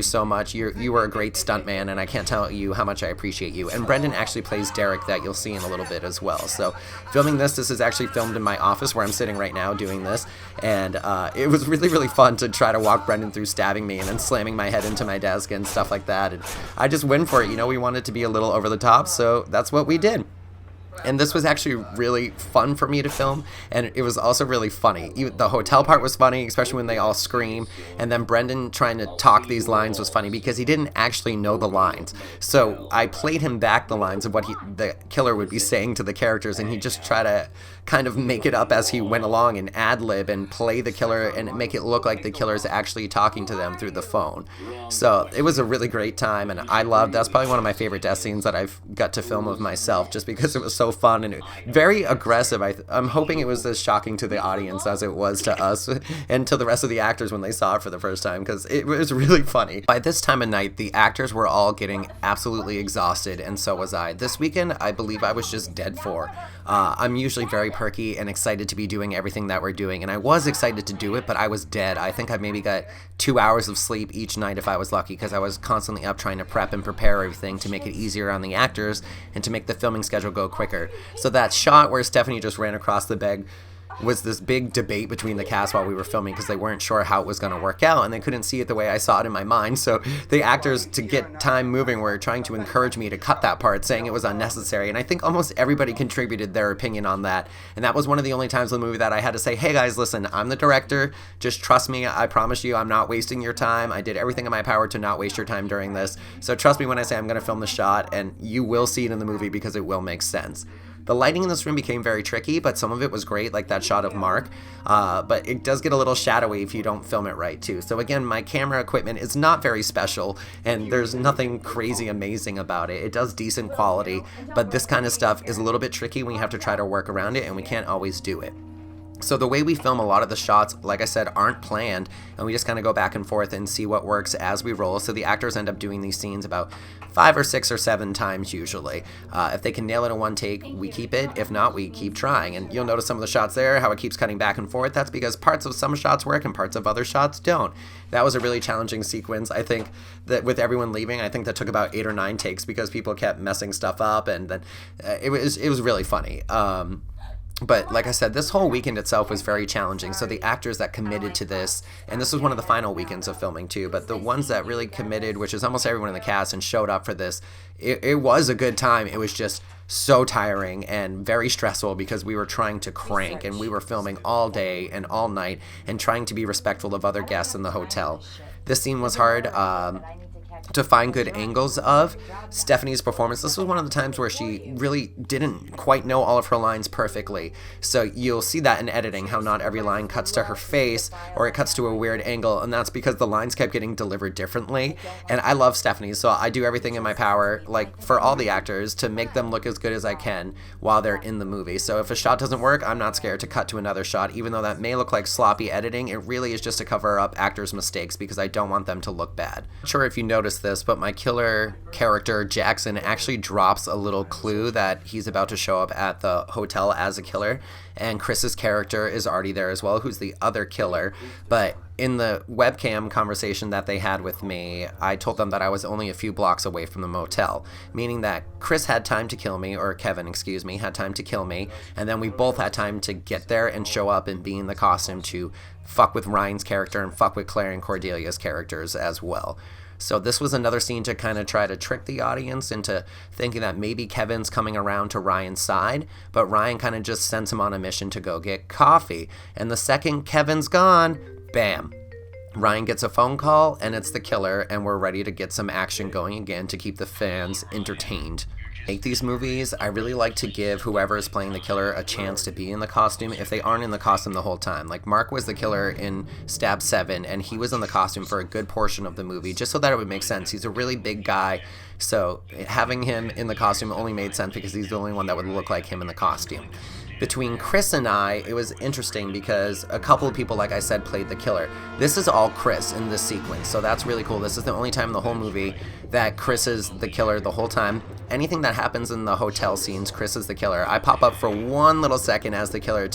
so much. You were a great stuntman, and I can't tell you how much I appreciate you. And Brendan actually plays Derek, that you'll see in a little bit as well. So filming this is actually filmed in my office where I'm sitting right now doing this, and it was really, really fun to try to walk Brendan through stabbing me and then slamming my head into my desk and stuff like that. And I just went for it. You know, we wanted to be a little over the top, so that's what we did. And this was actually really fun for me to film, and it was also really funny. The hotel part was funny, especially when they all scream, and then Brendan trying to talk these lines was funny because he didn't actually know the lines. So I played him back the lines of what the killer would be saying to the characters, and he'd just try to kind of make it up as he went along and ad-lib and play the killer and make it look like the killer's actually talking to them through the phone. So it was a really great time, and that's probably one of my favorite death scenes that I've got to film of myself, just because it was so fun and very aggressive. I'm hoping it was as shocking to the audience as it was to us and to the rest of the actors when they saw it for the first time, because it was really funny. By this time of night, the actors were all getting absolutely exhausted, and so was I. This weekend, I believe I was just dead for. I'm usually very perky and excited to be doing everything that we're doing, and I was excited to do it, but I was dead. I think I maybe got 2 hours of sleep each night if I was lucky, because I was constantly up trying to prep and prepare everything to make it easier on the actors and to make the filming schedule go quicker. So that shot where Stephanie just ran across the bed was this big debate between the cast while we were filming, because they weren't sure how it was going to work out, and they couldn't see it the way I saw it in my mind. So the actors, to get time moving, were trying to encourage me to cut that part, saying it was unnecessary, and I think almost everybody contributed their opinion on that. And that was one of the only times in the movie that I had to say, hey guys, listen, I'm the director, just trust me, I promise you I'm not wasting your time. I did everything in my power to not waste your time during this, so trust me when I say I'm going to film the shot, and you will see it in the movie because it will make sense. The lighting in this room became very tricky, but some of it was great, like that shot of Mark, but it does get a little shadowy if you don't film it right too. So again, my camera equipment is not very special, and there's nothing crazy amazing about it. It does decent quality, but this kind of stuff is a little bit tricky when you have to try to work around it, and we can't always do it. So the way we film a lot of the shots, like I said, aren't planned, and we just kind of go back and forth and see what works as we roll. So the actors end up doing these scenes about 5 or 6 or 7 times usually. If they can nail it in one take, we keep it. If not, we keep trying. And you'll notice some of the shots there, how it keeps cutting back and forth. That's because parts of some shots work and parts of other shots don't. That was a really challenging sequence. I think that with everyone leaving, I think that took about 8 or 9 takes because people kept messing stuff up, and then it was really funny. But like I said, this whole weekend itself was very challenging. So the actors that committed to this, and this was one of the final weekends of filming too, but the ones that really committed, which is almost everyone in the cast, and showed up for this, it was a good time. It was just so tiring and very stressful because we were trying to crank, and we were filming all day and all night and trying to be respectful of other guests in the hotel. This scene was hard. to find good angles of Stephanie's performance. This was one of the times where she really didn't quite know all of her lines perfectly. So you'll see that in editing, how not every line cuts to her face or it cuts to a weird angle, and that's because the lines kept getting delivered differently. And I love Stephanie, so I do everything in my power, like for all the actors, to make them look as good as I can while they're in the movie. So if a shot doesn't work, I'm not scared to cut to another shot, even though that may look like sloppy editing. It really is just to cover up actors' mistakes because I don't want them to look bad. Not sure if you noticed this, but my killer character, Jackson, actually drops a little clue that he's about to show up at the hotel as a killer, and Chris's character is already there as well, who's the other killer. But in the webcam conversation that they had with me, I told them that I was only a few blocks away from the motel, meaning that Chris had time to kill me, or Kevin, excuse me, had time to kill me, and then we both had time to get there and show up and be in the costume to fuck with Ryan's character and fuck with Claire and Cordelia's characters as well. So this was another scene to kind of try to trick the audience into thinking that maybe Kevin's coming around to Ryan's side, but Ryan kind of just sends him on a mission to go get coffee. And the second Kevin's gone, bam, Ryan gets a phone call and it's the killer, and we're ready to get some action going again to keep the fans entertained. Make these movies, I really like to give whoever is playing the killer a chance to be in the costume if they aren't in the costume the whole time. Like Mark was the killer in Stab 7, and he was in the costume for a good portion of the movie, just so that it would make sense. He's a really big guy, so having him in the costume only made sense because he's the only one that would look like him in the costume. Between Chris and I, it was interesting because a couple of people, like I said, played the killer. This is all Chris in this sequence, so that's really cool. This is the only time in the whole movie that Chris is the killer the whole time. Anything that happens in the hotel scenes, Chris is the killer. I pop up for one little second as the killer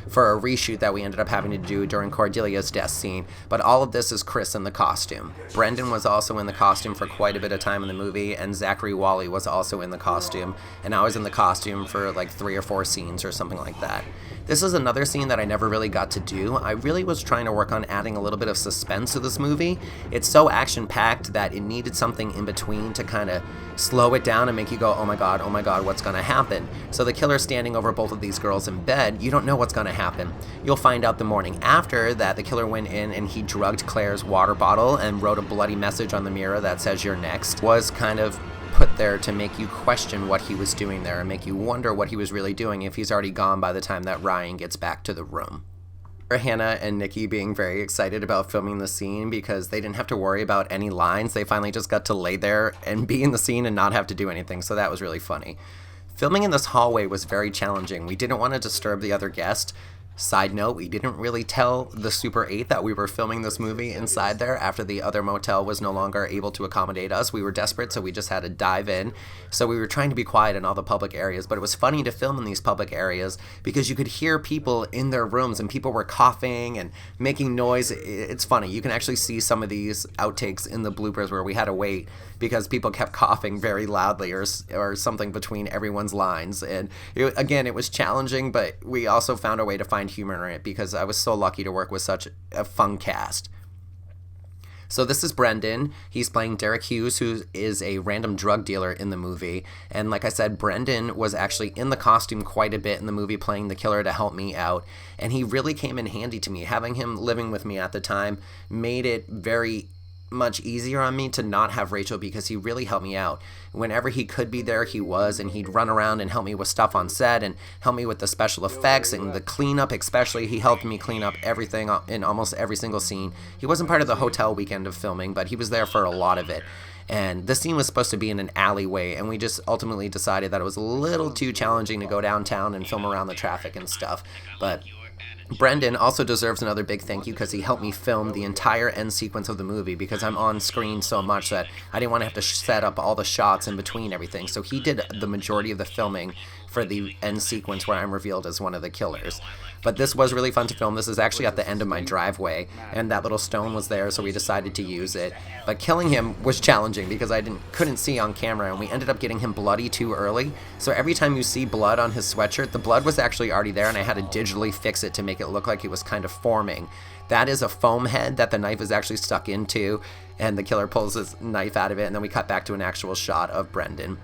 for a reshoot that we ended up having to do during Cordelia's death scene, but all of this is Chris in the costume. Brendan was also in the costume for quite a bit of time in the movie, and Zachary Wally was also in the costume, and I was in the costume for like 3 or 4 scenes or something like that. This is another scene that I never really got to do. I really was trying to work on adding a little bit of suspense to this movie. It's so action-packed that it needed something in between to kind of slow it down and make you go, oh my god, what's gonna happen? So the killer's standing over both of these girls in bed. You don't know what's gonna happen. You'll find out the morning after that the killer went in and he drugged Claire's water bottle and wrote a bloody message on the mirror that says you're next. Was kind of put there to make you question what he was doing there and make you wonder what he was really doing if he's already gone by the time that Ryan gets back to the room. Hannah and Nikki being very excited about filming the scene because they didn't have to worry about any lines. They finally just got to lay there and be in the scene and not have to do anything, so that was really funny. Filming in this hallway was very challenging. We didn't want to disturb the other guest. Side note, we didn't really tell the Super 8 that we were filming this movie inside there after the other motel was no longer able to accommodate us. We were desperate, so we just had to dive in. So we were trying to be quiet in all the public areas, but it was funny to film in these public areas because you could hear people in their rooms and people were coughing and making noise. It's funny. You can actually see some of these outtakes in the bloopers where we had to wait because people kept coughing very loudly or something between everyone's lines. And again, it was challenging, but we also found a way to find humor in it because I was so lucky to work with such a fun cast. So this is Brendan. He's playing Derek Hughes, who is a random drug dealer in the movie. And like I said, Brendan was actually in the costume quite a bit in the movie playing the killer to help me out. And he really came in handy to me. Having him living with me at the time made it very much easier on me to not have Rachel because he really helped me out. Whenever he could be there, he was, and he'd run around and help me with stuff on set and help me with the special effects and the cleanup especially. He helped me clean up everything in almost every single scene. He wasn't part of the hotel weekend of filming, but he was there for a lot of it. And this scene was supposed to be in an alleyway, and we just ultimately decided that it was a little too challenging to go downtown and film around the traffic and stuff. But Brendan also deserves another big thank you because he helped me film the entire end sequence of the movie because I'm on screen so much that I didn't want to have to set up all the shots in between everything. So he did the majority of the filming for the end sequence where I'm revealed as one of the killers. But this was really fun to film. This is actually at the end of my driveway, and that little stone was there, so we decided to use it. But killing him was challenging because I couldn't see on camera, and we ended up getting him bloody too early. So every time you see blood on his sweatshirt, the blood was actually already there, and I had to digitally fix it to make it look like it was kind of forming. That is a foam head that the knife is actually stuck into, and the killer pulls his knife out of it, and then we cut back to an actual shot of Brendan.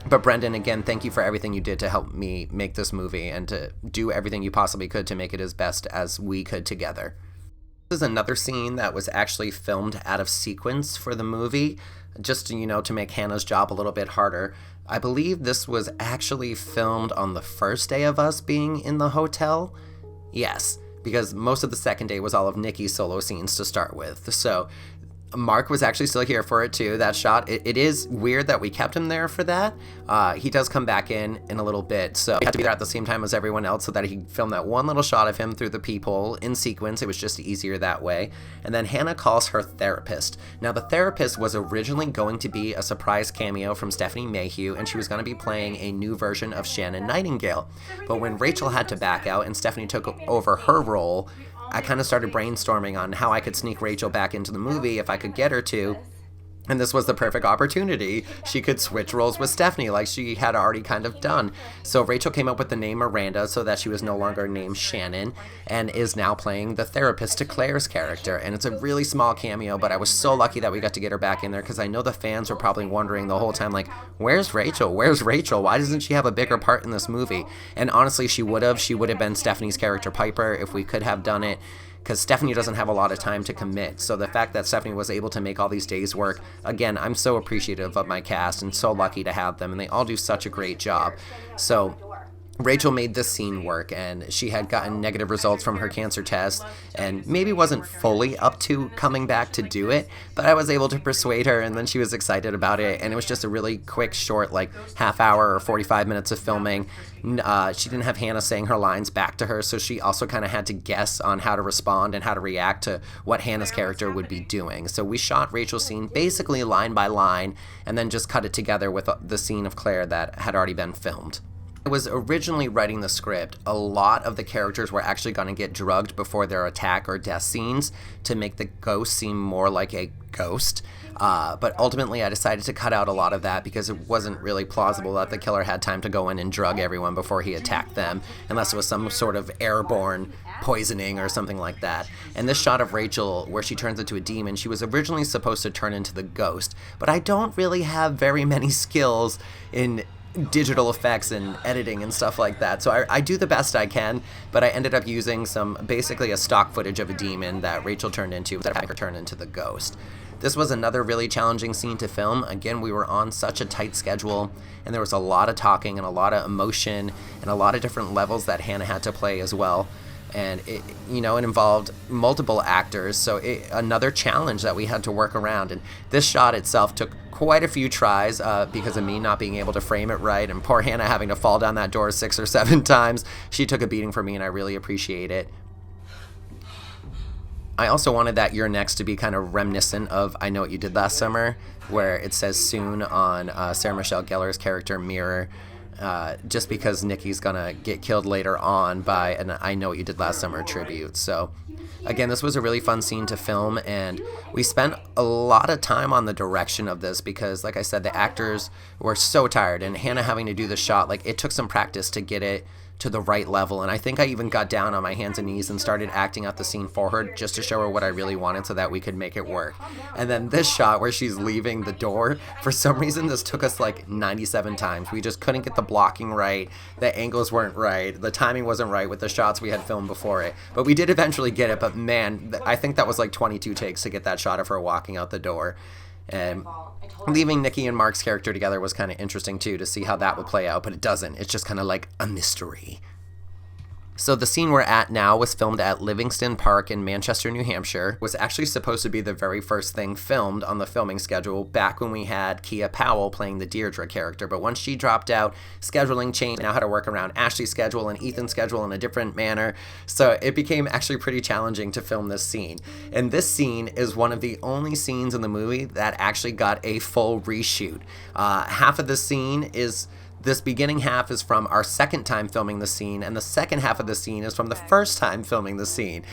But Brendan, again, thank you for everything you did to help me make this movie and to do everything you possibly could to make it as best as we could together. This is another scene that was actually filmed out of sequence for the movie. just to make Hannah's job a little bit harder. I believe this was actually filmed on the first day of us being in the hotel. Yes, because most of the second day was all of Nikki's solo scenes to start with. So Mark was actually still here for it too, that shot. It is weird that we kept him there for that. He does come back in a little bit, so he had to be there at the same time as everyone else so that he could film that one little shot of him through the peephole in sequence. It was just easier that way. And then Hannah calls her therapist. Now, the therapist was originally going to be a surprise cameo from Stephanie Mayhew, and she was going to be playing a new version of Shannon Nightingale. But when Rachel had to back out and Stephanie took over her role, I kind of started brainstorming on how I could sneak Rachel back into the movie if I could get her to. And this was the perfect opportunity. She could switch roles with Stephanie like she had already kind of done. So Rachel came up with the name Miranda so that she was no longer named Shannon and is now playing the therapist to Claire's character. And it's a really small cameo, but I was so lucky that we got to get her back in there because I know the fans were probably wondering the whole time, like, where's Rachel? Where's Rachel? Why doesn't she have a bigger part in this movie? And honestly, she would have. She would have been Stephanie's character Piper if we could have done it, because Stephanie doesn't have a lot of time to commit. So the fact that Stephanie was able to make all these days work, again, I'm so appreciative of my cast and so lucky to have them, and they all do such a great job. So Rachel made this scene work, and she had gotten negative results from her cancer test and maybe wasn't fully up to coming back to do it, but I was able to persuade her, and then she was excited about it, and it was just a really quick, short, like half hour or 45 minutes of filming. She didn't have Hannah saying her lines back to her, so she also kind of had to guess on how to respond and how to react to what Hannah's character would be doing. So we shot Rachel's scene basically line by line and then just cut it together with the scene of Claire that had already been filmed. I was originally writing the script, a lot of the characters were actually going to get drugged before their attack or death scenes to make the ghost seem more like a ghost. But ultimately I decided to cut out a lot of that because it wasn't really plausible that the killer had time to go in and drug everyone before he attacked them, unless it was some sort of airborne poisoning or something like that. And this shot of Rachel where she turns into a demon, she was originally supposed to turn into the ghost, but I don't really have very many skills in digital effects and editing and stuff like that, so I do the best I can, but I ended up using basically a stock footage of a demon that Rachel turned into instead of having her turn into the ghost. This was another really challenging scene to film. Again, we were on such a tight schedule, and there was a lot of talking and a lot of emotion and a lot of different levels that Hannah had to play as well. And it involved multiple actors, so another challenge that we had to work around. And this shot itself took quite a few tries because of me not being able to frame it right, and poor Hannah having to fall down that door 6 or 7 times. She took a beating for me, and I really appreciate it. I also wanted that "You're Next" to be kind of reminiscent of "I Know What You Did Last Summer," where it says "soon" on Sarah Michelle Gellar's character Mirror. Just because Nikki's gonna get killed later on by an "I Know What You Did Last Summer" tribute. So again, this was a really fun scene to film, and we spent a lot of time on the direction of this because, like I said, the actors were so tired, and Hannah having to do the shot, like, it took some practice to get it to the right level, and I think I even got down on my hands and knees and started acting out the scene for her just to show her what I really wanted so that we could make it work. And then this shot where she's leaving the door, for some reason this took us like 97 times. We just couldn't get the blocking right, the angles weren't right, the timing wasn't right with the shots we had filmed before it, but we did eventually get it. But man, I think that was like 22 takes to get that shot of her walking out the door. And leaving Nikki and Mark's character together was kind of interesting too, to see how that would play out, but it doesn't. It's just kind of like a mystery. So the scene we're at now was filmed at Livingston Park in Manchester, New Hampshire. It was actually supposed to be the very first thing filmed on the filming schedule back when we had Kia Powell playing the Deirdre character. But once she dropped out, scheduling changed. Now had to work around Ashley's schedule and Ethan's schedule in a different manner. So it became actually pretty challenging to film this scene. And this scene is one of the only scenes in the movie that actually got a full reshoot. Half of the scene is... This beginning half is from our second time filming the scene, and the second half of the scene is from the first time filming the scene.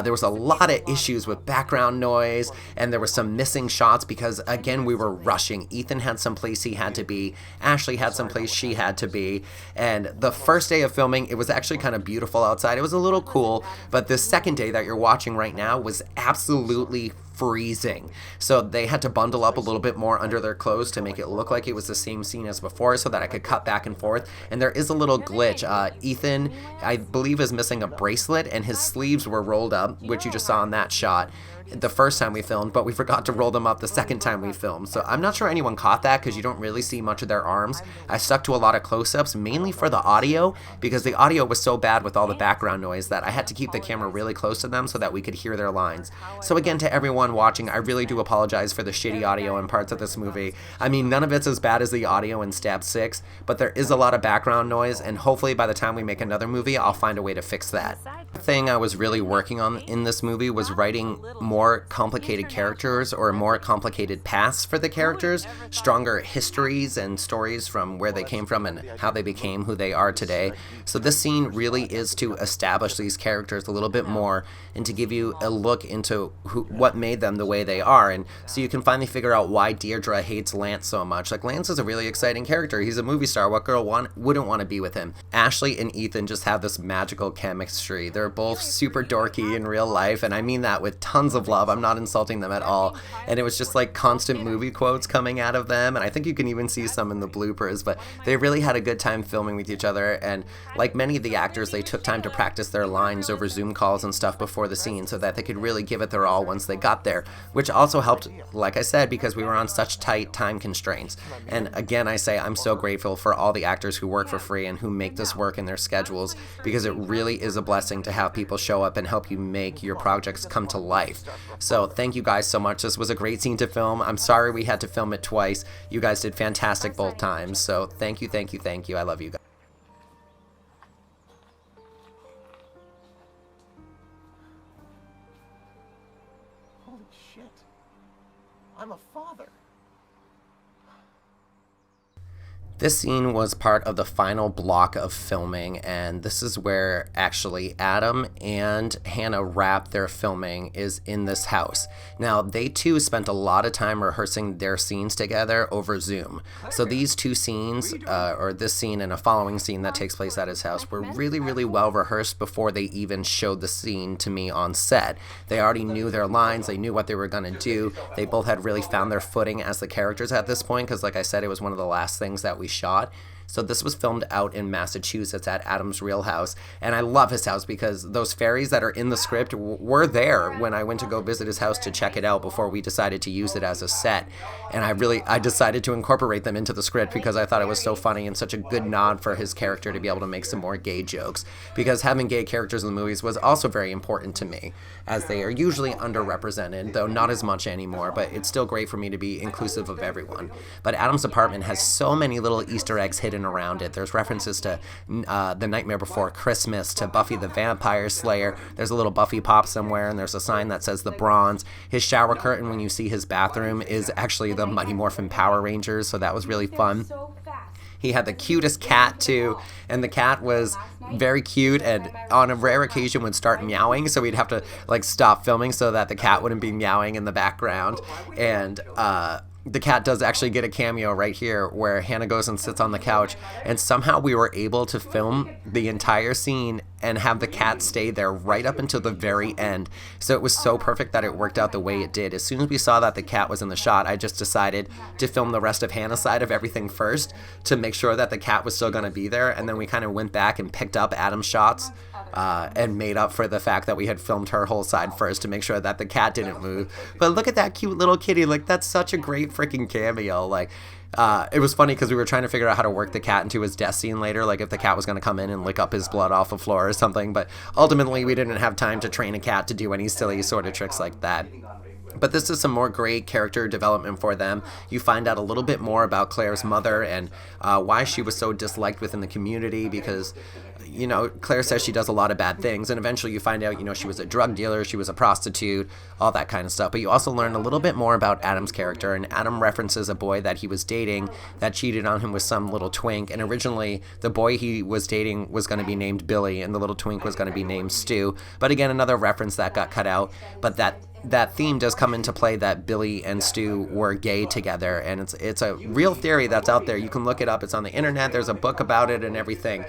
There was a lot of issues with background noise, and there were some missing shots because, again, we were rushing. Ethan had some place he had to be. Ashley had some place she had to be. And the first day of filming, it was actually kind of beautiful outside. It was a little cool, but the second day that you're watching right now was absolutely freezing. So they had to bundle up a little bit more under their clothes to make it look like it was the same scene as before so that I could cut back and forth. And there is a little glitch. Ethan, I believe, is missing a bracelet and his sleeves were rolled up, which you just saw in that shot the first time we filmed, but we forgot to roll them up the second time we filmed. So I'm not sure anyone caught that because you don't really see much of their arms. I stuck to a lot of close-ups, mainly for the audio, because the audio was so bad with all the background noise that I had to keep the camera really close to them so that we could hear their lines. So again, to everyone watching, I really do apologize for the shitty audio in parts of this movie. I mean, none of it's as bad as the audio in Stab 6, but there is a lot of background noise, and hopefully by the time we make another movie, I'll find a way to fix that. The thing I was really working on in this movie was writing more complicated characters or more complicated paths for the characters, stronger histories and stories from where they came from and how they became who they are today. So this scene really is to establish these characters a little bit more and to give you a look into what made them the way they are, and so you can finally figure out why Deirdre hates Lance so much. Like, Lance is a really exciting character. He's a movie star. What girl wouldn't want to be with him? Ashley and Ethan just have this magical chemistry. They're both super dorky in real life, and I mean that with tons of love. I'm not insulting them at all. And it was just like constant movie quotes coming out of them, and I think you can even see some in the bloopers, but they really had a good time filming with each other. And like many of the actors, they took time to practice their lines over Zoom calls and stuff before the scene so that they could really give it their all once they got there, which also helped, like I said, because we were on such tight time constraints. And again, I say I'm so grateful for all the actors who work for free and who make this work in their schedules, because it really is a blessing to have people show up and help you make your projects come to life. So thank you guys so much. This was a great scene to film. I'm sorry we had to film it twice. You guys did fantastic both times. So thank you, thank you, thank you. I love you guys. Holy shit. I'm a father. This scene was part of the final block of filming, and this is where actually Adam and Hannah wrap their filming, is in this house. Now, they too spent a lot of time rehearsing their scenes together over Zoom. So these two scenes, or this scene and a following scene that takes place at his house, were really, really well rehearsed before they even showed the scene to me on set. They already knew their lines, they knew what they were going to do. They both had really found their footing as the characters at this point, because like I said, it was one of the last things that we shot. So this was filmed out in Massachusetts at Adam's real house, and I love his house because those fairies that are in the script were there when I went to go visit his house to check it out before we decided to use it as a set. And I decided to incorporate them into the script because I thought it was so funny and such a good nod for his character to be able to make some more gay jokes, because having gay characters in the movies was also very important to me, as they are usually underrepresented, though not as much anymore, but it's still great for me to be inclusive of everyone. But Adam's apartment has so many little Easter eggs hidden around it. There's references to The Nightmare Before Christmas, to Buffy the Vampire Slayer. There's a little Buffy pop somewhere, and there's a sign that says The Bronze. His shower curtain, when you see his bathroom, is actually the Mighty Morphin Power Rangers, so that was really fun. He had the cutest cat too, and the cat was very cute, and on a rare occasion would start meowing, so we'd have to like stop filming so that the cat wouldn't be meowing in the background. And the cat does actually get a cameo right here where Hannah goes and sits on the couch, and somehow we were able to film the entire scene and have the cat stay there right up until the very end. So it was so perfect that it worked out the way it did. As soon as we saw that the cat was in the shot, I just decided to film the rest of Hannah's side of everything first to make sure that the cat was still going to be there, and then we kind of went back and picked up Adam's shots and made up for the fact that we had filmed her whole side first to make sure that the cat didn't move. But look at that cute little kitty. Like, that's such a great freaking cameo. Like, it was funny because we were trying to figure out how to work the cat into his death scene later, like if the cat was going to come in and lick up his blood off the floor or something, but ultimately we didn't have time to train a cat to do any silly sort of tricks like that. But this is some more great character development for them. You find out a little bit more about Claire's mother and why she was so disliked within the community, because, you know, Claire says she does a lot of bad things, and eventually you find out, you know, she was a drug dealer, she was a prostitute, all that kind of stuff. But you also learn a little bit more about Adam's character, and Adam references a boy that he was dating that cheated on him with some little twink, and originally the boy he was dating was going to be named Billy, and the little twink was going to be named Stu. But again, another reference that got cut out, but that theme does come into play, that Billy and Stu were gay together, and it's a real theory that's out there. You can look it up. It's on the internet. There's a book about it and everything.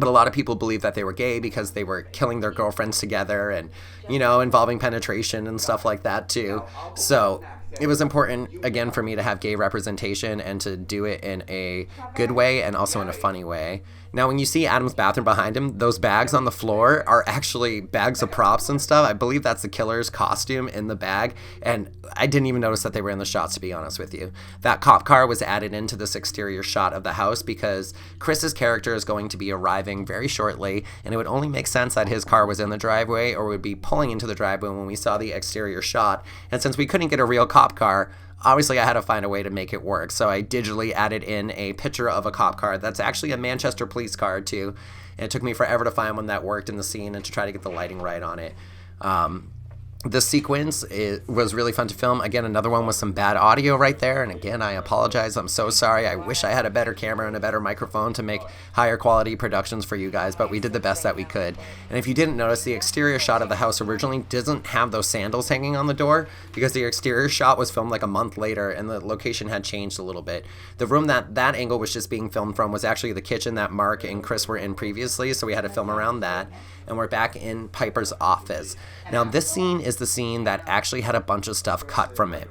But a lot of people believe that they were gay because they were killing their girlfriends together and, involving penetration and stuff like that too. So it was important, again, for me to have gay representation and to do it in a good way and also in a funny way. Now, when you see Adam's bathroom behind him, those bags on the floor are actually bags of props and stuff. I believe that's the killer's costume in the bag, and I didn't even notice that they were in the shots, to be honest with you. That cop car was added into this exterior shot of the house because Chris's character is going to be arriving very shortly, and it would only make sense that his car was in the driveway or would be pulling into the driveway when we saw the exterior shot. And since we couldn't get a real cop car, obviously I had to find a way to make it work. So I digitally added in a picture of a cop car that's actually a Manchester police car too. And it took me forever to find one that worked in the scene and to try to get the lighting right on it. This sequence was really fun to film. Again, another one with some bad audio right there. And again, I apologize. I'm so sorry. I wish I had a better camera and a better microphone to make higher quality productions for you guys, but we did the best that we could. And if you didn't notice, the exterior shot of the house originally doesn't have those sandals hanging on the door because the exterior shot was filmed like a month later and the location had changed a little bit. The room that angle was just being filmed from was actually the kitchen that Mark and Chris were in previously, so we had to film around that. And we're back in Piper's office. Now, this scene is the scene that actually had a bunch of stuff cut from it.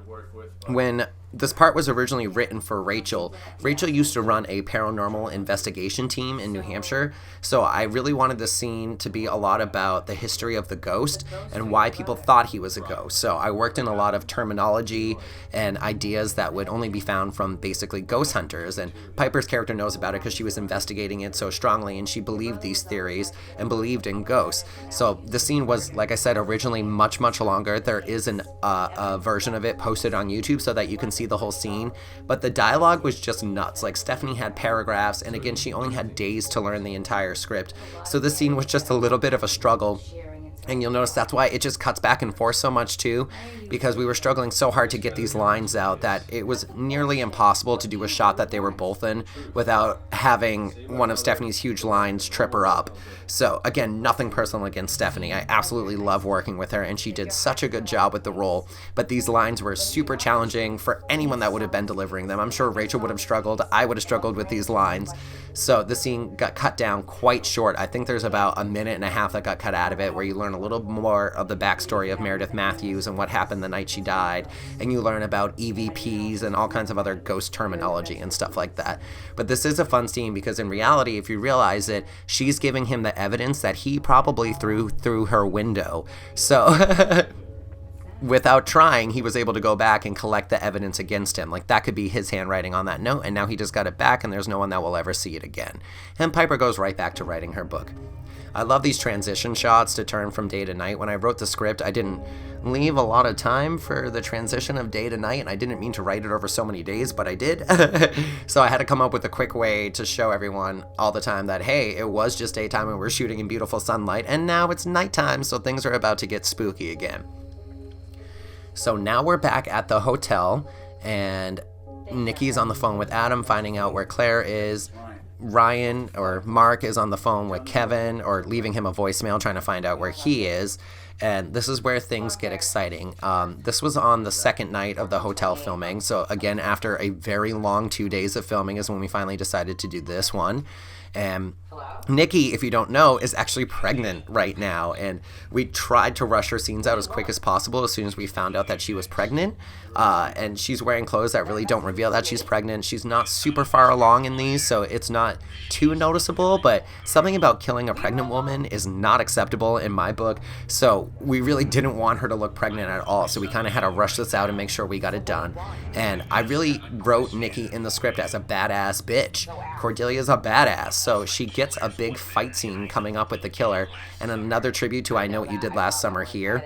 When this part was originally written for Rachel used to run a paranormal investigation team in New Hampshire, so I really wanted this scene to be a lot about the history of the ghost and why people thought he was a ghost. So I worked in a lot of terminology and ideas that would only be found from basically ghost hunters, and Piper's character knows about it because she was investigating it so strongly and she believed these theories and believed in ghosts. So the scene was, like I said, originally much longer. There is a version of it posted on YouTube so that you can see the whole scene, but the dialogue was just nuts. Like, Stephanie had paragraphs, and again, she only had days to learn the entire script, so this scene was just a little bit of a struggle. And you'll notice that's why it just cuts back and forth so much too, because we were struggling so hard to get these lines out that it was nearly impossible to do a shot that they were both in without having one of Stephanie's huge lines trip her up. So again, nothing personal against Stephanie. I absolutely love working with her and she did such a good job with the role, but these lines were super challenging for anyone that would have been delivering them. I'm sure Rachel would have struggled. I would have struggled with these lines. So the scene got cut down quite short. I think there's about a minute and a half that got cut out of it, where you learn a little more of the backstory of Meredith Matthews and what happened the night she died, and you learn about EVPs and all kinds of other ghost terminology and stuff like that. But this is a fun scene because in reality, if you realize it, she's giving him the evidence that he probably threw through her window. So without trying, he was able to go back and collect the evidence against him. Like, that could be his handwriting on that note, and now he just got it back and there's no one that will ever see it again. And Piper goes right back to writing her book. I love these transition shots to turn from day to night. When I wrote the script, I didn't leave a lot of time for the transition of day to night, and I didn't mean to write it over so many days, but I did. So I had to come up with a quick way to show everyone all the time that, hey, it was just daytime and we're shooting in beautiful sunlight, and now it's nighttime, so things are about to get spooky again. So now we're back at the hotel, and Nikki's on the phone with Adam, finding out where Claire is. Ryan, or Mark, is on the phone with Kevin, or leaving him a voicemail trying to find out where he is. And this is where things get exciting. This was on the second night of the hotel filming. So again, after a very long 2 days of filming is when we finally decided to do this one. And Nikki, if you don't know, is actually pregnant right now, and we tried to rush her scenes out as quick as possible as soon as we found out that she was pregnant, and she's wearing clothes that really don't reveal that she's pregnant. She's not super far along in these, so it's not too noticeable, but something about killing a pregnant woman is not acceptable in my book, so we really didn't want her to look pregnant at all, so we kind of had to rush this out and make sure we got it done. And I really wrote Nikki in the script as a badass bitch. Cordelia's a badass, so she gets a big fight scene coming up with the killer, and another tribute to I Know What You Did Last Summer here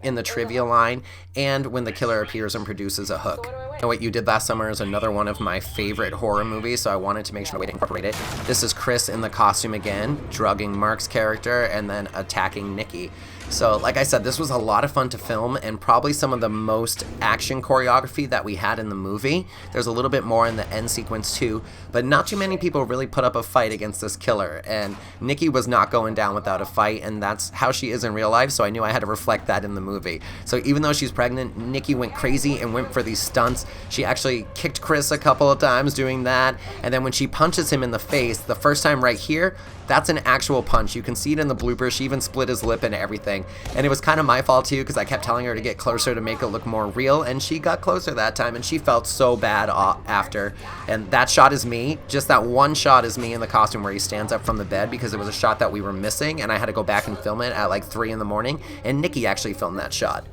in the trivia line, and when the killer appears and produces a hook. I Know What You Did Last Summer is another one of my favorite horror movies, so I wanted to make sure to incorporate it. This is Chris in the costume again, drugging Mark's character and then attacking Nikki. So, like I said, this was a lot of fun to film, and probably some of the most action choreography that we had in the movie. There's a little bit more in the end sequence too, but not too many people really put up a fight against this killer, and Nikki was not going down without a fight, and that's how she is in real life, so I knew I had to reflect that in the movie. So even though she's pregnant, Nikki went crazy and went for these stunts, this. She actually kicked Chris a couple of times doing that, and then when she punches him in the face, the first time right here, that's an actual punch. You can see it in the blooper. She even split his lip and everything. And it was kind of my fault too, because I kept telling her to get closer to make it look more real, and she got closer that time, and she felt so bad after. And that shot is me. Just that one shot is me in the costume where he stands up from the bed, because it was a shot that we were missing, and I had to go back and film it at like 3 in the morning, and Nikki actually filmed that shot.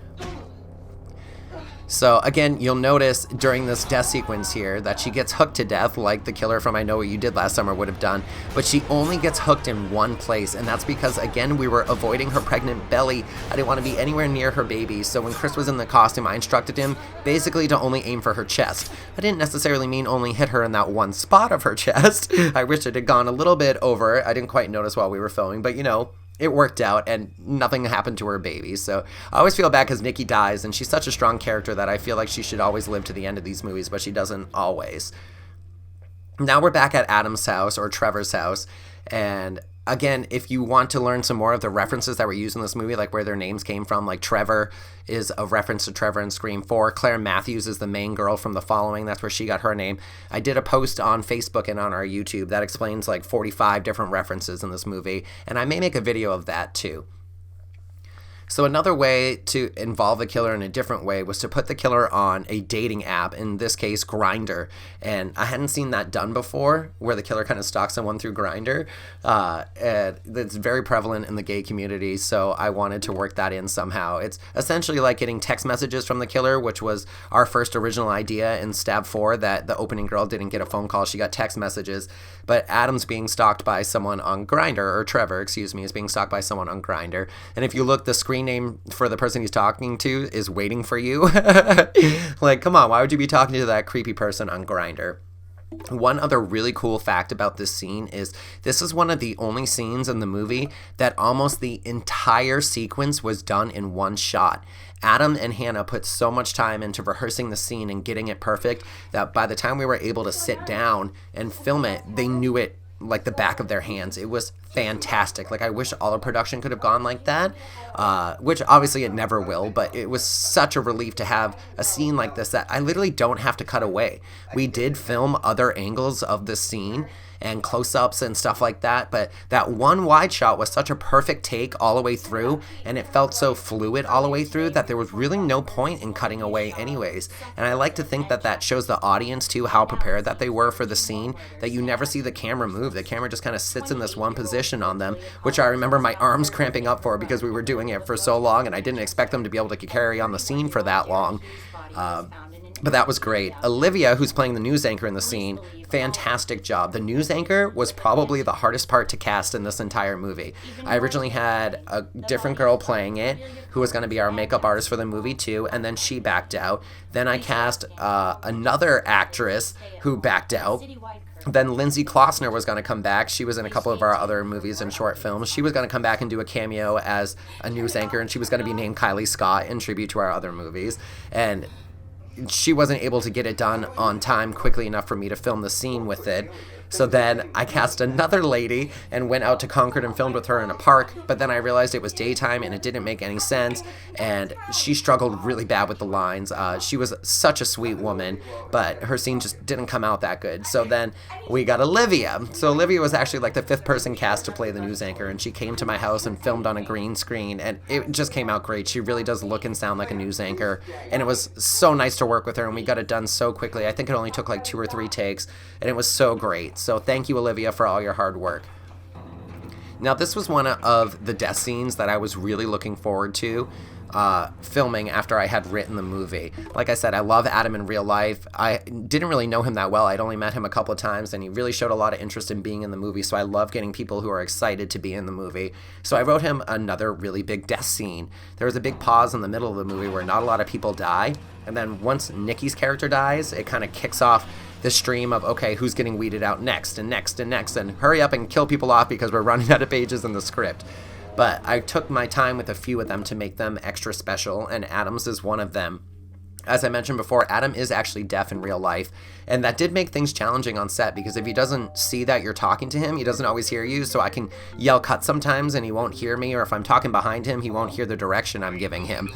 So again, you'll notice during this death sequence here that she gets hooked to death like the killer from I Know What You Did Last Summer would have done, but she only gets hooked in one place, and that's because, again, we were avoiding her pregnant belly. I didn't want to be anywhere near her baby, so when Chris was in the costume, I instructed him basically to only aim for her chest. I didn't necessarily mean only hit her in that one spot of her chest. I wish it had gone a little bit over. I didn't quite notice while we were filming, but you know, it worked out and nothing happened to her baby. So I always feel bad because Nikki dies, and she's such a strong character that I feel like she should always live to the end of these movies, but she doesn't always. Now we're back at Adam's house, or Trevor's house, and again, if you want to learn some more of the references that were used in this movie, like where their names came from, like Trevor is a reference to Trevor in Scream 4. Claire Matthews is the main girl from The Following. That's where she got her name. I did a post on Facebook and on our YouTube that explains like 45 different references in this movie, and I may make a video of that too. So another way to involve the killer in a different way was to put the killer on a dating app, in this case Grindr, and I hadn't seen that done before, where the killer kind of stalks someone through Grindr. And it's very prevalent in the gay community, so I wanted to work that in somehow. It's essentially like getting text messages from the killer, which was our first original idea in Stab 4, that the opening girl didn't get a phone call, she got text messages, but Adam's being stalked by someone on Grindr, or Trevor, excuse me, is being stalked by someone on Grindr, and if you look, the screen name for the person he's talking to is Waiting for You. Like, come on, why would you be talking to that creepy person on Grindr? One other really cool fact about this scene is this is one of the only scenes in the movie that almost the entire sequence was done in one shot. Adam and Hannah put so much time into rehearsing the scene and getting it perfect that by the time we were able to sit down and film it, they knew it like the back of their hands. It was fantastic. Like, I wish all of production could have gone like that, which obviously it never will, but it was such a relief to have a scene like this that I literally don't have to cut away. We did film other angles of the scene and close-ups and stuff like that, but that one wide shot was such a perfect take all the way through, and it felt so fluid all the way through that there was really no point in cutting away anyways. And I like to think that that shows the audience too how prepared that they were for the scene, that you never see the camera move. The camera just kind of sits in this one position on them, which I remember my arms cramping up for because we were doing it for so long and I didn't expect them to be able to carry on the scene for that long. But that was great. Olivia, who's playing the news anchor in the scene, fantastic job. The news anchor was probably the hardest part to cast in this entire movie. I originally had a different girl playing it who was going to be our makeup artist for the movie too, and then she backed out. Then I cast another actress who backed out. Then Lindsay Klossner was going to come back. She was in a couple of our other movies and short films. She was going to come back and do a cameo as a news anchor, and she was going to be named Kylie Scott in tribute to our other movies. And she wasn't able to get it done on time quickly enough for me to film the scene with it. So then I cast another lady and went out to Concord and filmed with her in a park, but then I realized it was daytime and it didn't make any sense, and she struggled really bad with the lines. She was such a sweet woman, but her scene just didn't come out that good. So then we got Olivia. So Olivia was actually like the 5th person cast to play the news anchor, and she came to my house and filmed on a green screen, and it just came out great. She really does look and sound like a news anchor, and it was so nice to work with her, and we got it done so quickly. I think it only took like 2 or 3 takes, and it was so great. So thank you, Olivia, for all your hard work. Now, this was one of the death scenes that I was really looking forward to filming after I had written the movie. Like I said, I love Adam in real life. I didn't really know him that well. I'd only met him a couple of times, and he really showed a lot of interest in being in the movie, so I love getting people who are excited to be in the movie. So I wrote him another really big death scene. There was a big pause in the middle of the movie where not a lot of people die, and then once Nikki's character dies, it kind of kicks off the stream of, okay, who's getting weeded out next and next and next, and hurry up and kill people off because we're running out of pages in the script. But I took my time with a few of them to make them extra special, and Adam's is one of them. As I mentioned before, Adam is actually deaf in real life, and that did make things challenging on set because if he doesn't see that you're talking to him, he doesn't always hear you, so I can yell cut sometimes and he won't hear me, or if I'm talking behind him, he won't hear the direction I'm giving him.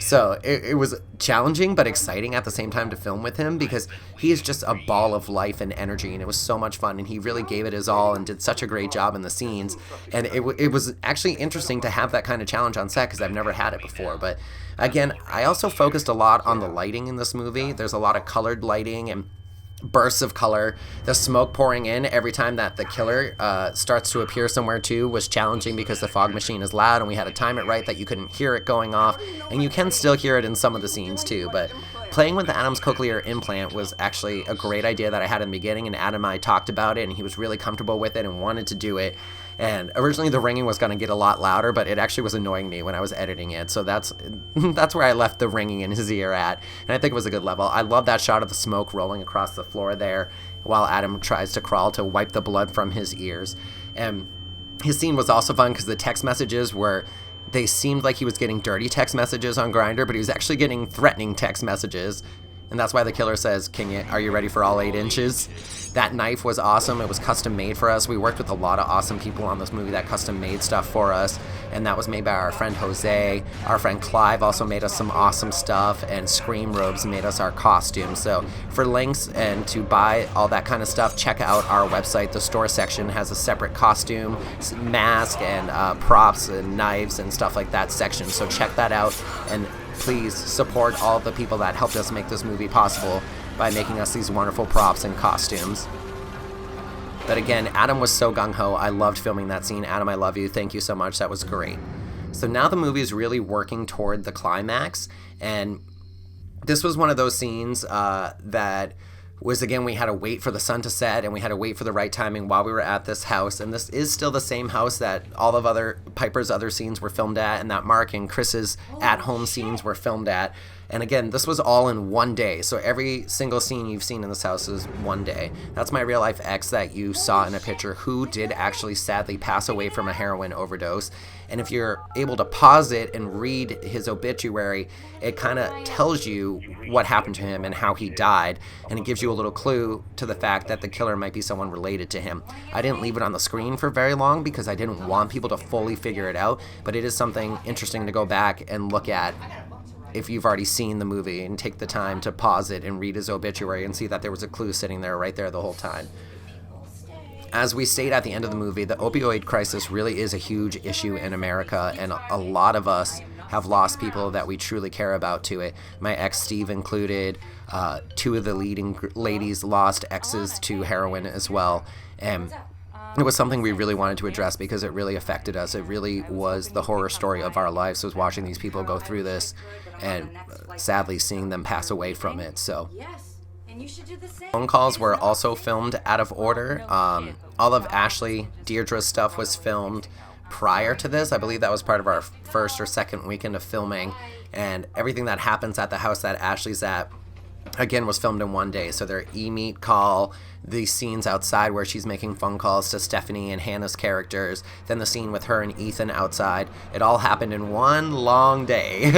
So it was challenging but exciting at the same time to film with him, because he is just a ball of life and energy, and it was so much fun, and he really gave it his all and did such a great job in the scenes. And it was actually interesting to have that kind of challenge on set, because I've never had it before. But again, I also focused a lot on the lighting in this movie. There's a lot of colored lighting and bursts of color. The smoke pouring in every time that the killer starts to appear somewhere too was challenging, because the fog machine is loud, and we had to time it right that you couldn't hear it going off, and you can still hear it in some of the scenes too. But playing with the Adam's cochlear implant was actually a great idea that I had in the beginning, and Adam and I talked about it, and he was really comfortable with it and wanted to do it. And originally the ringing was going to get a lot louder, but it actually was annoying me when I was editing it. So that's where I left the ringing in his ear at. And I think it was a good level. I love that shot of the smoke rolling across the floor there while Adam tries to crawl to wipe the blood from his ears. And his scene was also fun because the text messages they seemed like he was getting dirty text messages on Grindr, but he was actually getting threatening text messages. And that's why the killer says, are you ready for all 8 inches? That knife was awesome. It was custom made for us. We worked with a lot of awesome people on this movie that custom made stuff for us. And that was made by our friend Jose. Our friend Clive also made us some awesome stuff. And Scream Robes made us our costumes. So for links and to buy all that kind of stuff, check out our website. The store section has a separate costume, mask, and props and knives and stuff like that section. So check that out. And please support all of the people that helped us make this movie possible by making us these wonderful props and costumes. But again, Adam was so gung-ho. I loved filming that scene. Adam, I love you. Thank you so much. That was great. So now the movie is really working toward the climax, and this was one of those scenes that was, again, we had to wait for the sun to set, and we had to wait for the right timing while we were at this house. And this is still the same house that all of Piper's other scenes were filmed at, and that Mark and Chris's at-home scenes were filmed at. And again, this was all in one day. So every single scene you've seen in this house is one day. That's my real-life ex that you saw in a picture, who did actually sadly pass away from a heroin overdose. And if you're able to pause it and read his obituary, it kind of tells you what happened to him and how he died. And it gives you a little clue to the fact that the killer might be someone related to him. I didn't leave it on the screen for very long because I didn't want people to fully figure it out. But it is something interesting to go back and look at if you've already seen the movie, and take the time to pause it and read his obituary and see that there was a clue sitting there right there the whole time. As we state at the end of the movie, the opioid crisis really is a huge issue in America, and a lot of us have lost people that we truly care about to it. My ex Steve included. 2 of the leading ladies lost exes to heroin as well. And it was something we really wanted to address because it really affected us. It really was the horror story of our lives, was watching these people go through this and sadly seeing them pass away from it. So phone calls were also filmed out of order. All of Ashley, Deirdre's stuff was filmed prior to this. I believe that was part of our first or second weekend of filming, and everything that happens at the house that Ashley's at, again, was filmed in one day. So their e-meet call, the scenes outside where she's making phone calls to Stephanie and Hannah's characters, then the scene with her and Ethan outside, it all happened in one long day.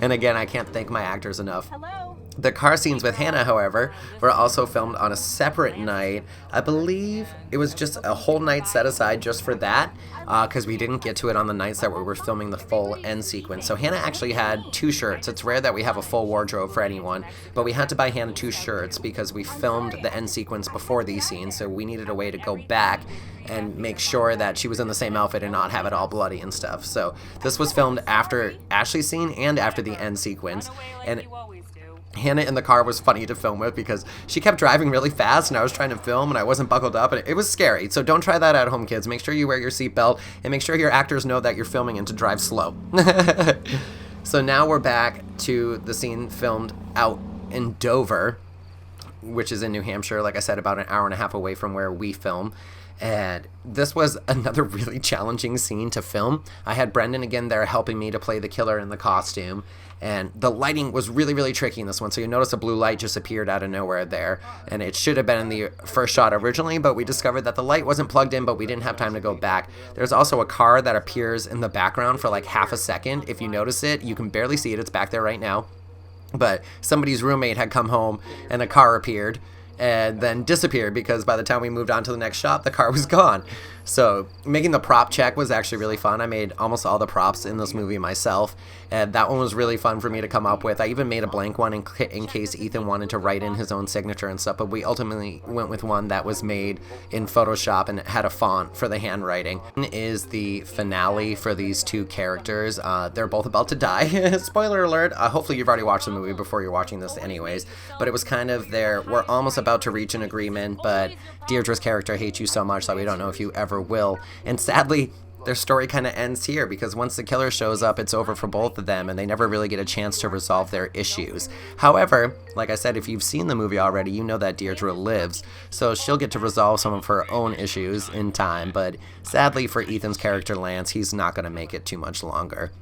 And again, I can't thank my actors enough. Hello. The car scenes with Hannah, however, were also filmed on a separate night. I believe it was just a whole night set aside just for that, because we didn't get to it on the nights that we were filming the full end sequence. So Hannah actually had 2 shirts. It's rare that we have a full wardrobe for anyone, but we had to buy Hannah 2 shirts because we filmed the end sequence before these scenes, so we needed a way to go back and make sure that she was in the same outfit and not have it all bloody and stuff. So this was filmed after Ashley's scene and after the end sequence. And Hannah in the car was funny to film with because she kept driving really fast and I was trying to film and I wasn't buckled up, and it was scary. So don't try that at home, kids. Make sure you wear your seatbelt and make sure your actors know that you're filming and to drive slow. So now we're back to the scene filmed out in Dover, which is in New Hampshire, like I said, about an hour and a half away from where we film. And this was another really challenging scene to film. I had Brendan again there helping me to play the killer in the costume. And the lighting was really, really tricky in this one. So you notice a blue light just appeared out of nowhere there. And it should have been in the first shot originally, but we discovered that the light wasn't plugged in, but we didn't have time to go back. There's also a car that appears in the background for like half a second. If you notice it, you can barely see it. It's back there right now. But somebody's roommate had come home and a car appeared. and then disappeared because by the time we moved on to the next shop, the car was gone. So making the prop check was actually really fun. I made almost all the props in this movie myself, and that one was really fun for me to come up with. I even made a blank one in case Ethan wanted to write in his own signature and stuff, but we ultimately went with one that was made in Photoshop and it had a font for the handwriting. Is the finale for these two characters. They're both about to die. Spoiler alert. Hopefully you've already watched the movie before you're watching this anyways, but it was kind of we're almost about to reach an agreement, but Deirdre's character hates you so much that we don't know if you ever will. And sadly, their story kind of ends here because once the killer shows up, it's over for both of them and they never really get a chance to resolve their issues. However, like I said, if you've seen the movie already, you know that Deirdre lives, so she'll get to resolve some of her own issues in time, but sadly for Ethan's character Lance, he's not going to make it too much longer.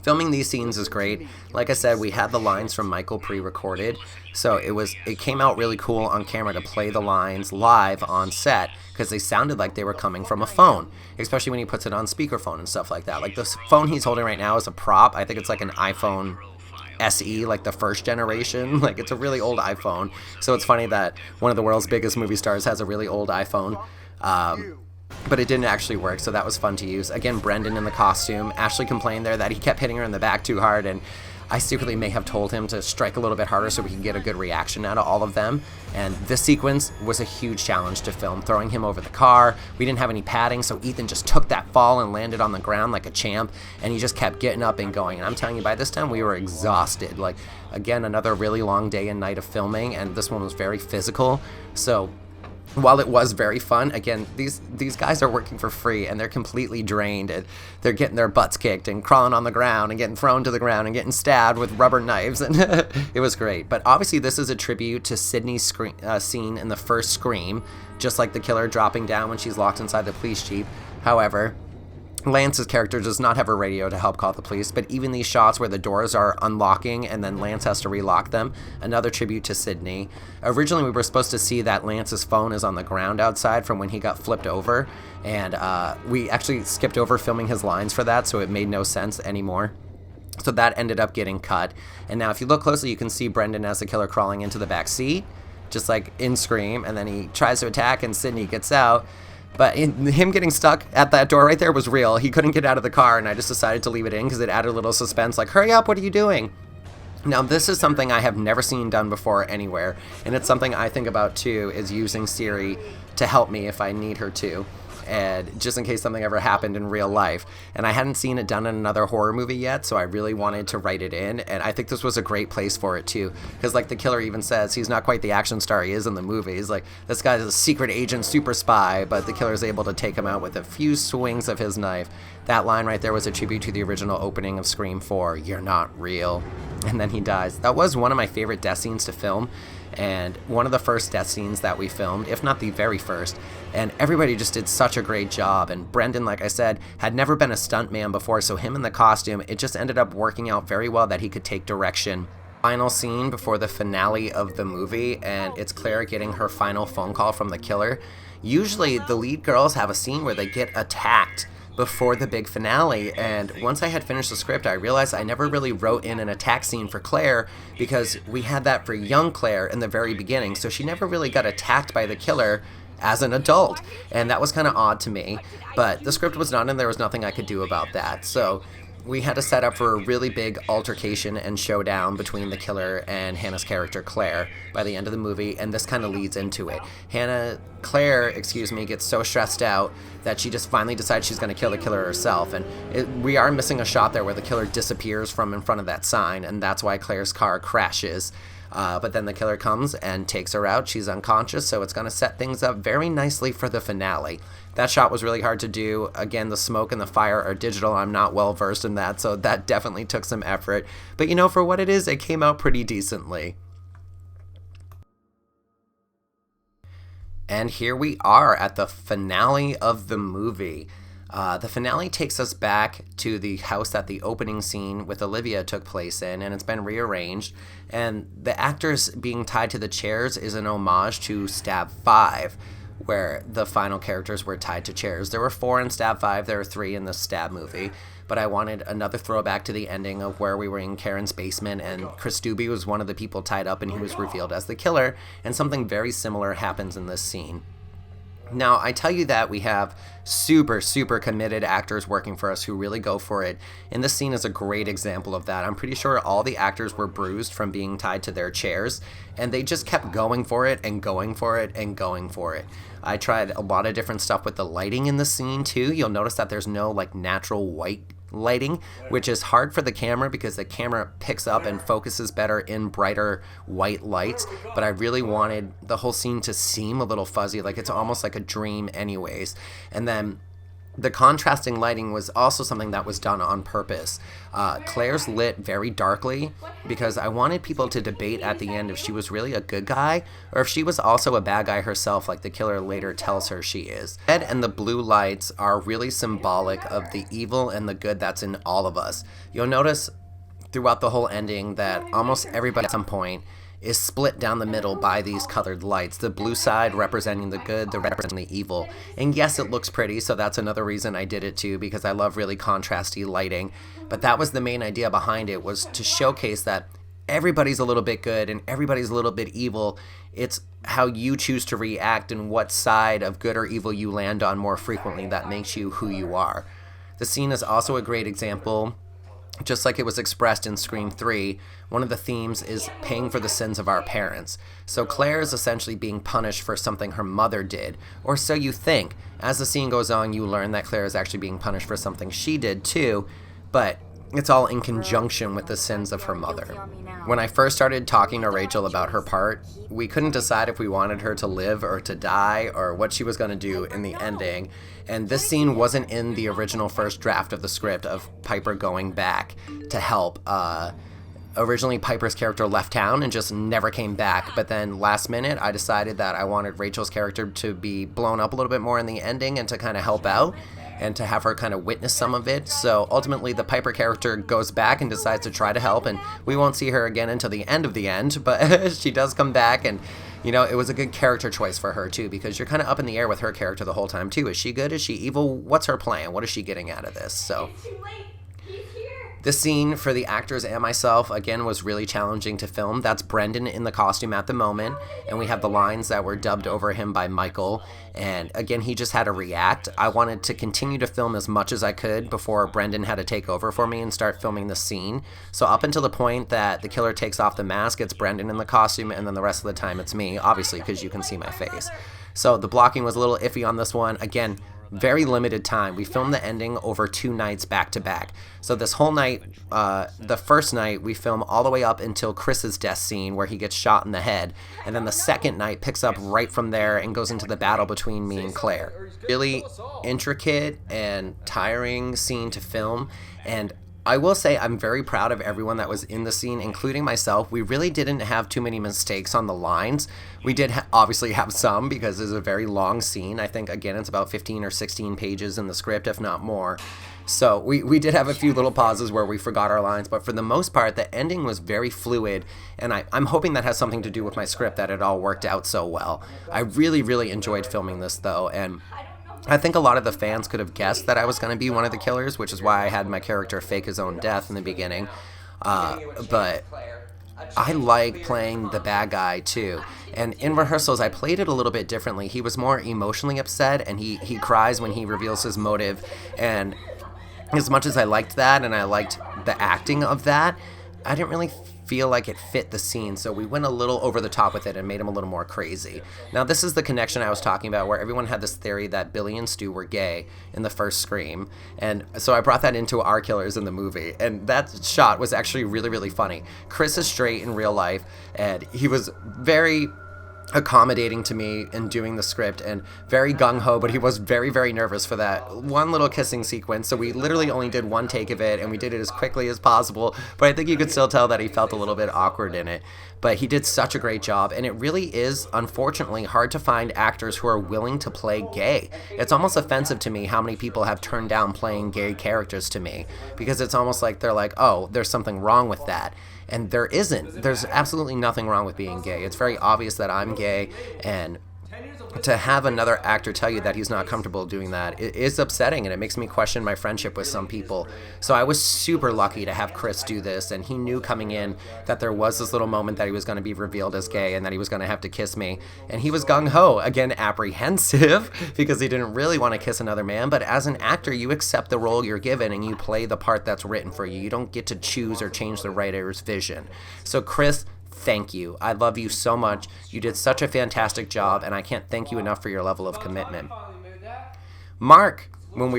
Filming these scenes is great. Like I said, we had the lines from Michael pre-recorded, so it came out really cool on camera to play the lines live on set because they sounded like they were coming from a phone, especially when he puts it on speakerphone and stuff like that. Like the phone he's holding right now is a prop. I think it's like an iPhone SE, like the first generation. Like it's a really old iPhone, so it's funny that one of the world's biggest movie stars has a really old iPhone. But it didn't actually work, so that was fun to use. Again, Brendan in the costume. Ashley complained there that he kept hitting her in the back too hard, and I secretly may have told him to strike a little bit harder so we can get a good reaction out of all of them. And this sequence was a huge challenge to film, throwing him over the car. We didn't have any padding, so Ethan just took that fall and landed on the ground like a champ, and he just kept getting up and going. And I'm telling you, by this time, we were exhausted. Like, again, another really long day and night of filming, and this one was very physical, so while it was very fun, again, these guys are working for free and they're completely drained and they're getting their butts kicked and crawling on the ground and getting thrown to the ground and getting stabbed with rubber knives, and it was great. But obviously this is a tribute to Sydney's scene in the first Scream, just like the killer dropping down when she's locked inside the police jeep. However, Lance's character does not have a radio to help call the police, but even these shots where the doors are unlocking and then Lance has to relock them, another tribute to Sydney. Originally, we were supposed to see that Lance's phone is on the ground outside from when he got flipped over, and we actually skipped over filming his lines for that, so it made no sense anymore. So that ended up getting cut. And now if you look closely, you can see Brendan as the killer crawling into the back seat, just like in Scream, and then he tries to attack and Sydney gets out. But him getting stuck at that door right there was real. He couldn't get out of the car, and I just decided to leave it in because it added a little suspense, like, hurry up, what are you doing? Now, this is something I have never seen done before anywhere, and it's something I think about, too, is using Siri to help me if I need her to, and just in case something ever happened in real life. And I hadn't seen it done in another horror movie yet, so I really wanted to write it in, and I think this was a great place for it too, because like the killer even says, he's not quite the action star he is in the movies. Like, this guy's a secret agent, super spy, but the killer's able to take him out with a few swings of his knife. That line right there was a tribute to the original opening of Scream 4, "You're not real." And then he dies. That was one of my favorite death scenes to film, and one of the first death scenes that we filmed, if not the very first, and everybody just did such a great job. And Brendan, like I said, had never been a stuntman before, so him in the costume, it just ended up working out very well that he could take direction. Final scene before the finale of the movie, and it's Claire getting her final phone call from the killer. Usually the lead girls have a scene where they get attacked before the big finale, and once I had finished the script, I realized I never really wrote in an attack scene for Claire because we had that for young Claire in the very beginning, so she never really got attacked by the killer as an adult, and that was kind of odd to me, but the script was done and there was nothing I could do about that. So we had to set up for a really big altercation and showdown between the killer and Hannah's character Claire by the end of the movie, and this kind of leads into it. Claire gets so stressed out that she just finally decides she's going to kill the killer herself, and we are missing a shot there where the killer disappears from in front of that sign, and that's why Claire's car crashes. But then the killer comes and takes her out. She's unconscious, so it's going to set things up very nicely for the finale. That shot was really hard to do. Again, the smoke and the fire are digital. I'm not well versed in that, so that definitely took some effort. But you know, for what it is, it came out pretty decently. And here we are at the finale of the movie. The finale takes us back to the house that the opening scene with Olivia took place in, and it's been rearranged. And the actors being tied to the chairs is an homage to Stab 5, where the final characters were tied to chairs. There were 4 in Stab 5, there were 3 in the Stab movie, but I wanted another throwback to the ending of where we were in Karen's basement and Chris Doobie was one of the people tied up and he was revealed as the killer, and something very similar happens in this scene. Now, I tell you that we have super committed actors working for us who really go for it, and this scene is a great example of that. I'm pretty sure all the actors were bruised from being tied to their chairs, and they just kept going for it and going for it and going for it. I tried a lot of different stuff with the lighting in the scene too. You'll notice that there's no like natural white lighting, which is hard for the camera because the camera picks up and focuses better in brighter white lights, but I really wanted the whole scene to seem a little fuzzy, like it's almost like a dream anyways. And then the contrasting lighting was also something that was done on purpose. Claire's lit very darkly because I wanted people to debate at the end if she was really a good guy or if she was also a bad guy herself, like the killer later tells her she is. The red and the blue lights are really symbolic of the evil and the good that's in all of us. You'll notice throughout the whole ending that almost everybody at some point is split down the middle by these colored lights. The blue side representing the good, the red representing the evil. And yes, it looks pretty, so that's another reason I did it too, because I love really contrasty lighting. But that was the main idea behind it, was to showcase that everybody's a little bit good and everybody's a little bit evil. It's how you choose to react and what side of good or evil you land on more frequently that makes you who you are. The scene is also a great example. Just like it was expressed in Scream 3, one of the themes is paying for the sins of our parents. So Claire is essentially being punished for something her mother did, or so you think. As the scene goes on, you learn that Claire is actually being punished for something she did too, but it's all in conjunction with the sins of her mother. When I first started talking to Rachel about her part, we couldn't decide if we wanted her to live or to die or what she was going to do in the ending. And this scene wasn't in the original first draft of the script of Piper going back to help. Originally, Piper's character left town and just never came back. But then last minute, I decided that I wanted Rachel's character to be blown up a little bit more in the ending and to kind of help out and to have her kind of witness some of it. So ultimately, the Piper character goes back and decides to try to help, and we won't see her again until the end, but she does come back, and you know, it was a good character choice for her too, because you're kind of up in the air with her character the whole time too. Is she good? Is she evil? What's her plan? What is she getting out of this? So this scene for the actors and myself, again, was really challenging to film. That's Brendan in the costume at the moment, and we have the lines that were dubbed over him by Michael, and again, he just had to react. I wanted to continue to film as much as I could before Brendan had to take over for me and start filming the scene. So up until the point that the killer takes off the mask, it's Brendan in the costume, and then the rest of the time it's me, obviously, because you can see my face. So the blocking was a little iffy on this one. Again, very limited time. We filmed the ending over 2 nights back to back. So this whole night, the first night, we film all the way up until Chris's death scene where he gets shot in the head. And then the second night picks up right from there and goes into the battle between me and Claire. Really intricate and tiring scene to film. And I will say I'm very proud of everyone that was in the scene, including myself. We really didn't have too many mistakes on the lines. We did obviously have some because it's a very long scene. I think, again, it's about 15 or 16 pages in the script, if not more. So we did have a few little pauses where we forgot our lines, but for the most part, the ending was very fluid, and I'm hoping that has something to do with my script, that it all worked out so well. I really enjoyed filming this, though, and I think a lot of the fans could have guessed that I was going to be one of the killers, which is why I had my character fake his own death in the beginning. But I like playing the bad guy too. And in rehearsals, I played it a little bit differently. He was more emotionally upset, and he cries when he reveals his motive. And as much as I liked that, and I liked the acting of that, I didn't really feel like it fit the scene, so we went a little over the top with it and made him a little more crazy. Now, this is the connection I was talking about, where everyone had this theory that Billy and Stu were gay in the first Scream, and so I brought that into our killers in the movie, and that shot was actually really funny. Chris is straight in real life, and he was very accommodating to me in doing the script and very gung-ho, but he was very nervous for that one little kissing sequence, so we literally only did one take of it, and we did it as quickly as possible, but I think you could still tell that he felt a little bit awkward in it. But he did such a great job, and it really is, unfortunately, hard to find actors who are willing to play gay. It's almost offensive to me how many people have turned down playing gay characters to me, because it's almost like they're like, oh, there's something wrong with that. And there isn't. There's absolutely nothing wrong with being gay. It's very obvious that I'm gay, and to have another actor tell you that he's not comfortable doing that, it is upsetting, and it makes me question my friendship with some people. So I was super lucky to have Chris do this, and he knew coming in that there was this little moment that he was going to be revealed as gay and that he was going to have to kiss me, and he was gung-ho, again apprehensive because he didn't really want to kiss another man. But as an actor, you accept the role you're given and you play the part that's written for you. You don't get to choose or change the writer's vision. So Chris, thank you. I love you so much. You did such a fantastic job, and I can't thank you enough for your level of commitment. Mark, when I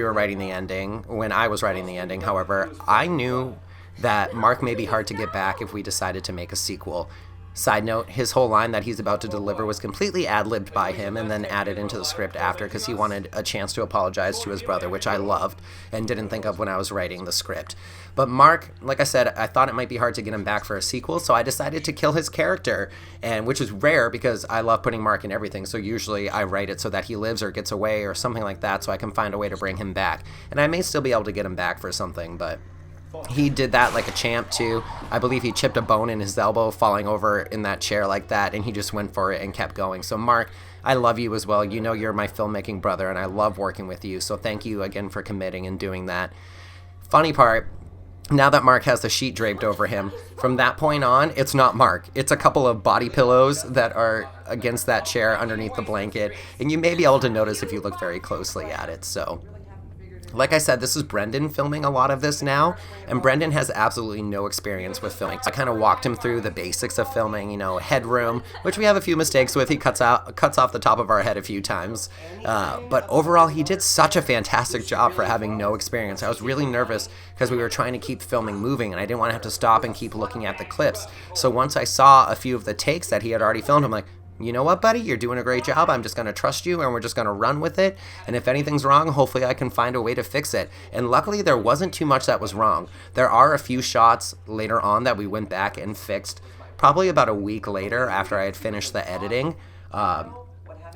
was writing the ending, however, I knew that Mark may be hard to get back if we decided to make a sequel. Side note, his whole line that he's about to deliver was completely ad-libbed by him and then added into the script after because he wanted a chance to apologize to his brother, which I loved and didn't think of when I was writing the script. But Mark, like I said, I thought it might be hard to get him back for a sequel, so I decided to kill his character, and which is rare because I love putting Mark in everything, so usually I write it so that he lives or gets away or something like that so I can find a way to bring him back. And I may still be able to get him back for something, but he did that like a champ too. I believe he chipped a bone in his elbow falling over in that chair like that, and he just went for it and kept going. So Mark, I love you as well. You know you're my filmmaking brother, and I love working with you. So thank you again for committing and doing that. Funny part, now that Mark has the sheet draped over him, from that point on, it's not Mark. It's a couple of body pillows that are against that chair underneath the blanket, and you may be able to notice if you look very closely at it. So like I said, this is Brendan filming a lot of this now, and Brendan has absolutely no experience with filming. So I kind of walked him through the basics of filming, headroom, which we have a few mistakes with. He cuts off the top of our head a few times. But overall, he did such a fantastic job for having no experience. I was really nervous because we were trying to keep filming moving, and I didn't want to have to stop and keep looking at the clips. So once I saw a few of the takes that he had already filmed, I'm like, you know what, buddy? You're doing a great job. I'm just going to trust you, and we're just going to run with it. And if anything's wrong, hopefully I can find a way to fix it. And luckily, there wasn't too much that was wrong. There are a few shots later on that we went back and fixed, probably about a week later after I had finished the editing,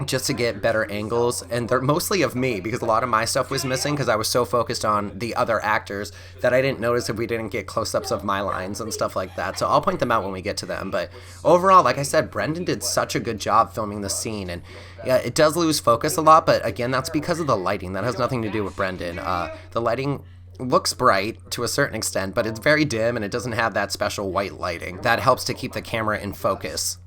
just to get better angles. And they're mostly of me because a lot of my stuff was missing because I was so focused on the other actors that I didn't notice if we didn't get close-ups of my lines and stuff like that. So I'll point them out when we get to them. But overall, like I said, Brendan did such a good job filming the scene. And yeah, it does lose focus a lot, but again, that's because of the lighting. That has nothing to do with Brendan. The lighting looks bright to a certain extent, but it's very dim and it doesn't have that special white lighting. That helps to keep the camera in focus.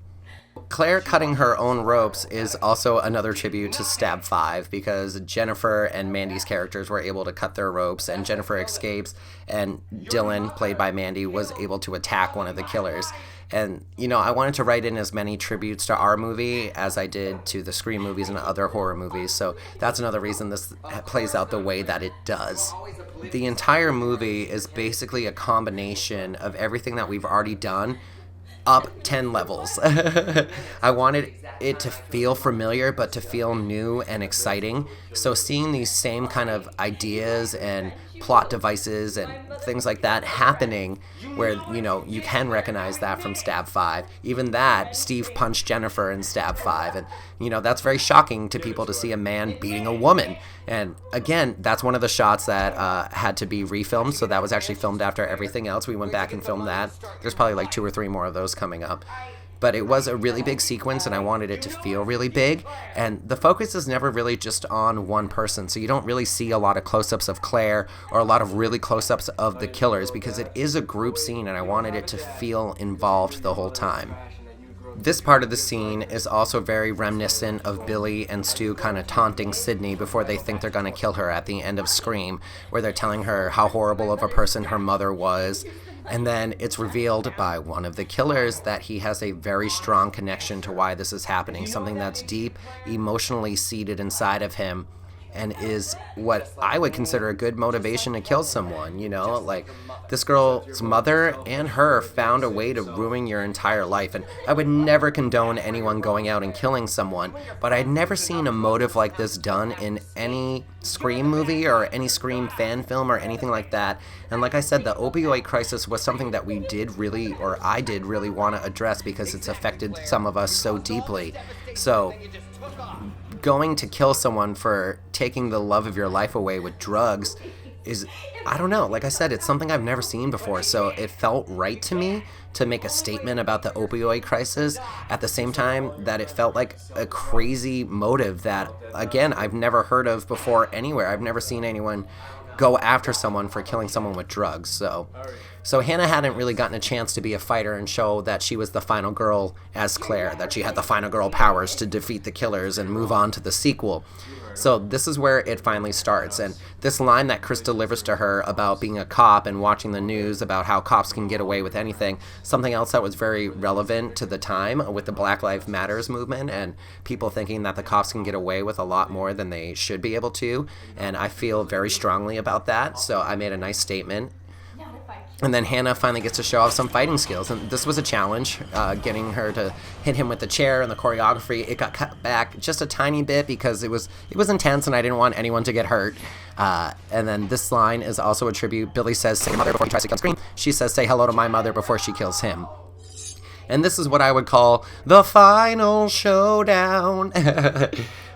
Claire cutting her own ropes is also another tribute to Stab 5 because Jennifer and Mandy's characters were able to cut their ropes, and Jennifer escapes, and Dylan, played by Mandy, was able to attack one of the killers. And, I wanted to write in as many tributes to our movie as I did to the Scream movies and other horror movies, so that's another reason this plays out the way that it does. The entire movie is basically a combination of everything that we've already done, up 10 levels. I wanted it to feel familiar, but to feel new and exciting. So seeing these same kind of ideas and plot devices and things like that happening where, you can recognize that from Stab 5. Even that, Steve punched Jennifer in Stab 5. And, that's very shocking to people to see a man beating a woman. And again, that's one of the shots that had to be refilmed. So that was actually filmed after everything else. We went back and filmed that. There's probably like 2 or 3 more of those coming up. But it was a really big sequence, and I wanted it to feel really big. And the focus is never really just on one person, so you don't really see a lot of close-ups of Claire or a lot of really close-ups of the killers because it is a group scene, and I wanted it to feel involved the whole time. This part of the scene is also very reminiscent of Billy and Stu kind of taunting Sydney before they think they're going to kill her at the end of Scream, where they're telling her how horrible of a person her mother was. And then it's revealed by one of the killers that he has a very strong connection to why this is happening, something that's deep, emotionally seated inside of him, and is what I would consider a good motivation to kill someone, like this girl's mother and her found a way to ruin your entire life. And I would never condone anyone going out and killing someone, but I'd never seen a motive like this done in any Scream movie or any Scream fan film or anything like that. And like I said, the opioid crisis was something that I did really want to address because it's affected some of us so deeply. So going to kill someone for taking the love of your life away with drugs is, I don't know, like I said, it's something I've never seen before, so it felt right to me to make a statement about the opioid crisis at the same time that it felt like a crazy motive that, again, I've never heard of before anywhere. I've never seen anyone go after someone for killing someone with drugs. So Hannah hadn't really gotten a chance to be a fighter and show that she was the final girl as Claire, that she had the final girl powers to defeat the killers and move on to the sequel. So this is where it finally starts, and this line that Chris delivers to her about being a cop and watching the news about how cops can get away with anything, something else that was very relevant to the time with the Black Lives Matters movement and people thinking that the cops can get away with a lot more than they should be able to, and I feel very strongly about that, so I made a nice statement. And then Hannah finally gets to show off some fighting skills, and this was a challenge, getting her to hit him with the chair and the choreography. It got cut back just a tiny bit because it was intense, and I didn't want anyone to get hurt. And then this line is also a tribute. Billy says, "Say your mother" before he tries to kill Scream. She says, "Say hello to my mother" before she kills him. And this is what I would call the final showdown.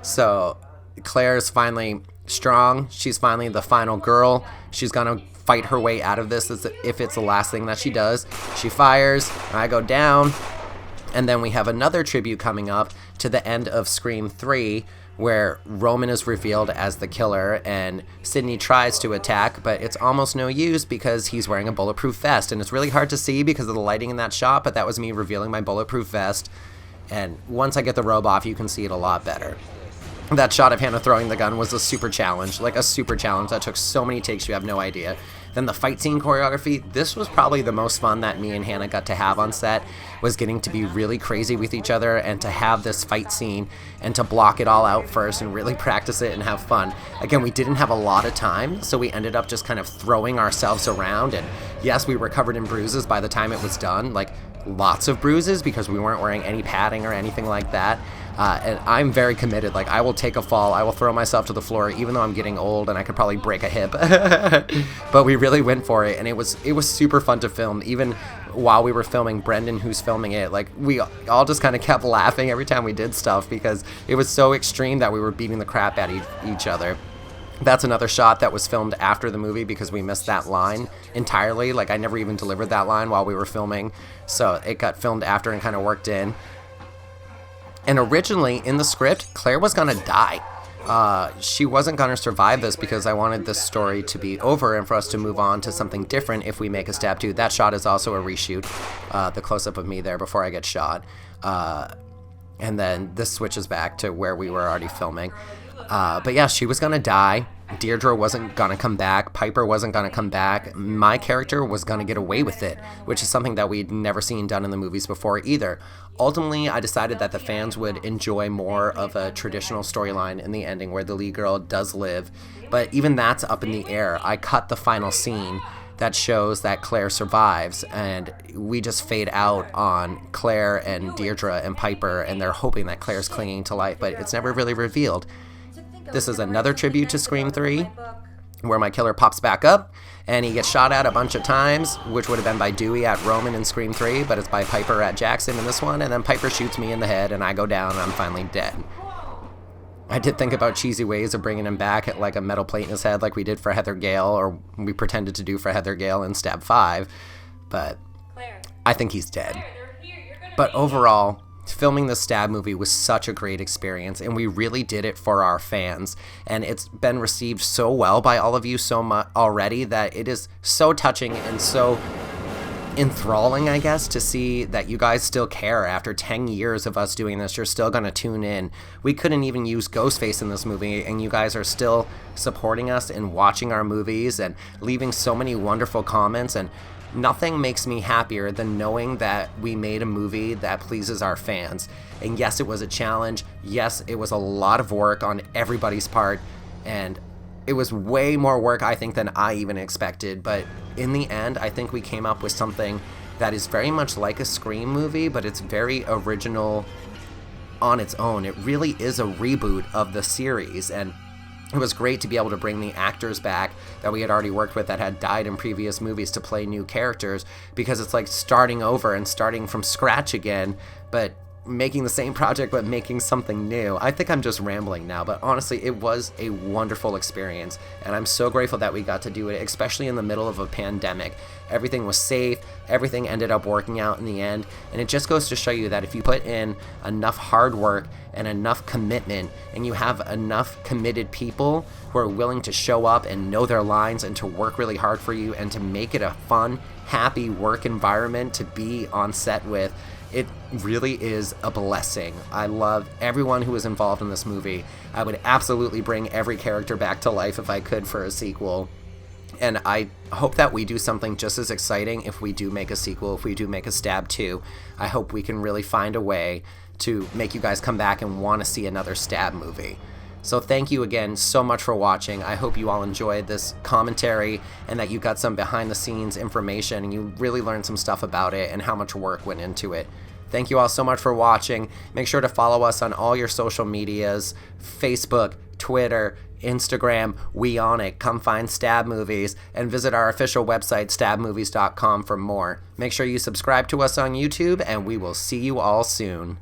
So Claire's finally strong. She's finally the final girl. She's gonna fight her way out of this as if it's the last thing that she does. She fires, I go down, and then we have another tribute coming up to the end of Scream 3 where Roman is revealed as the killer and Sidney tries to attack, but it's almost no use because he's wearing a bulletproof vest, and it's really hard to see because of the lighting in that shot, but that was me revealing my bulletproof vest, and once I get the robe off you can see it a lot better. That shot of Hannah throwing the gun was a super challenge that took so many takes you have no idea. Then the fight scene choreography, this was probably the most fun that me and Hannah got to have on set, was getting to be really crazy with each other and to have this fight scene and to block it all out first and really practice it and have fun. Again, we didn't have a lot of time, so we ended up just kind of throwing ourselves around, and yes, we were covered in bruises by the time it was done, like lots of bruises because we weren't wearing any padding or anything like that. And I'm very committed. Like, I will take a fall. I will throw myself to the floor, even though I'm getting old and I could probably break a hip. But we really went for it, and it was super fun to film. Even while we were filming, Brendan, who's filming it, like, we all just kind of kept laughing every time we did stuff because it was so extreme that we were beating the crap out of each other. That's another shot that was filmed after the movie because we missed that line entirely. Like, I never even delivered that line while we were filming, so it got filmed after and kind of worked in. And originally, in the script, Claire was gonna die. She wasn't gonna survive this because I wanted this story to be over and for us to move on to something different if we make a Stab 2. That shot is also a reshoot, the close-up of me there before I get shot. And then this switches back to where we were already filming. But yeah, she was gonna die. Deirdre wasn't gonna come back. Piper wasn't gonna come back. My character was gonna get away with it, which is something that we'd never seen done in the movies before either. Ultimately, I decided that the fans would enjoy more of a traditional storyline in the ending where the lead girl does live, but even that's up in the air. I cut the final scene that shows that Claire survives, and we just fade out on Claire and Deirdre and Piper, and they're hoping that Claire's clinging to life, but it's never really revealed. This is another tribute to Scream 3, where my killer pops back up, and he gets shot at a bunch of times, which would have been by Dewey at Roman in Scream 3, but it's by Piper at Jackson in this one, and then Piper shoots me in the head, and I go down, and I'm finally dead. I did think about cheesy ways of bringing him back at like a metal plate in his head like we did for Heather Gale, or we pretended to do for Heather Gale in Stab 5, but I think he's dead. But overall, filming the Stab movie was such a great experience, and we really did it for our fans, and it's been received so well by all of you so much already that it is so touching and so enthralling, I guess, to see that you guys still care. After 10 years of us doing this, you're still gonna tune in. We couldn't even use Ghostface in this movie, and you guys are still supporting us and watching our movies and leaving so many wonderful comments, and nothing makes me happier than knowing that we made a movie that pleases our fans. And yes, it was a challenge. Yes, it was a lot of work on everybody's part, and it was way more work, I think, than I even expected. But in the end, I think we came up with something that is very much like a Scream movie, but it's very original on its own. It really is a reboot of the series, and it was great to be able to bring the actors back that we had already worked with that had died in previous movies to play new characters, because it's like starting over and starting from scratch again, but making the same project but making something new. I think I'm just rambling now, but honestly, it was a wonderful experience, and I'm so grateful that we got to do it, especially in the middle of a pandemic. Everything was safe, everything ended up working out in the end, and it just goes to show you that if you put in enough hard work and enough commitment, and you have enough committed people who are willing to show up and know their lines and to work really hard for you and to make it a fun, happy work environment to be on set with, it really is a blessing. I love everyone who was involved in this movie. I would absolutely bring every character back to life if I could for a sequel. And I hope that we do something just as exciting if we do make a sequel, if we do make a Stab 2. I hope we can really find a way to make you guys come back and want to see another Stab movie. So thank you again so much for watching. I hope you all enjoyed this commentary and that you got some behind the scenes information and you really learned some stuff about it and how much work went into it. Thank you all so much for watching. Make sure to follow us on all your social medias, Facebook, Twitter, Instagram, we on it. Come find Stab Movies and visit our official website, StabMovies.com for more. Make sure you subscribe to us on YouTube and we will see you all soon.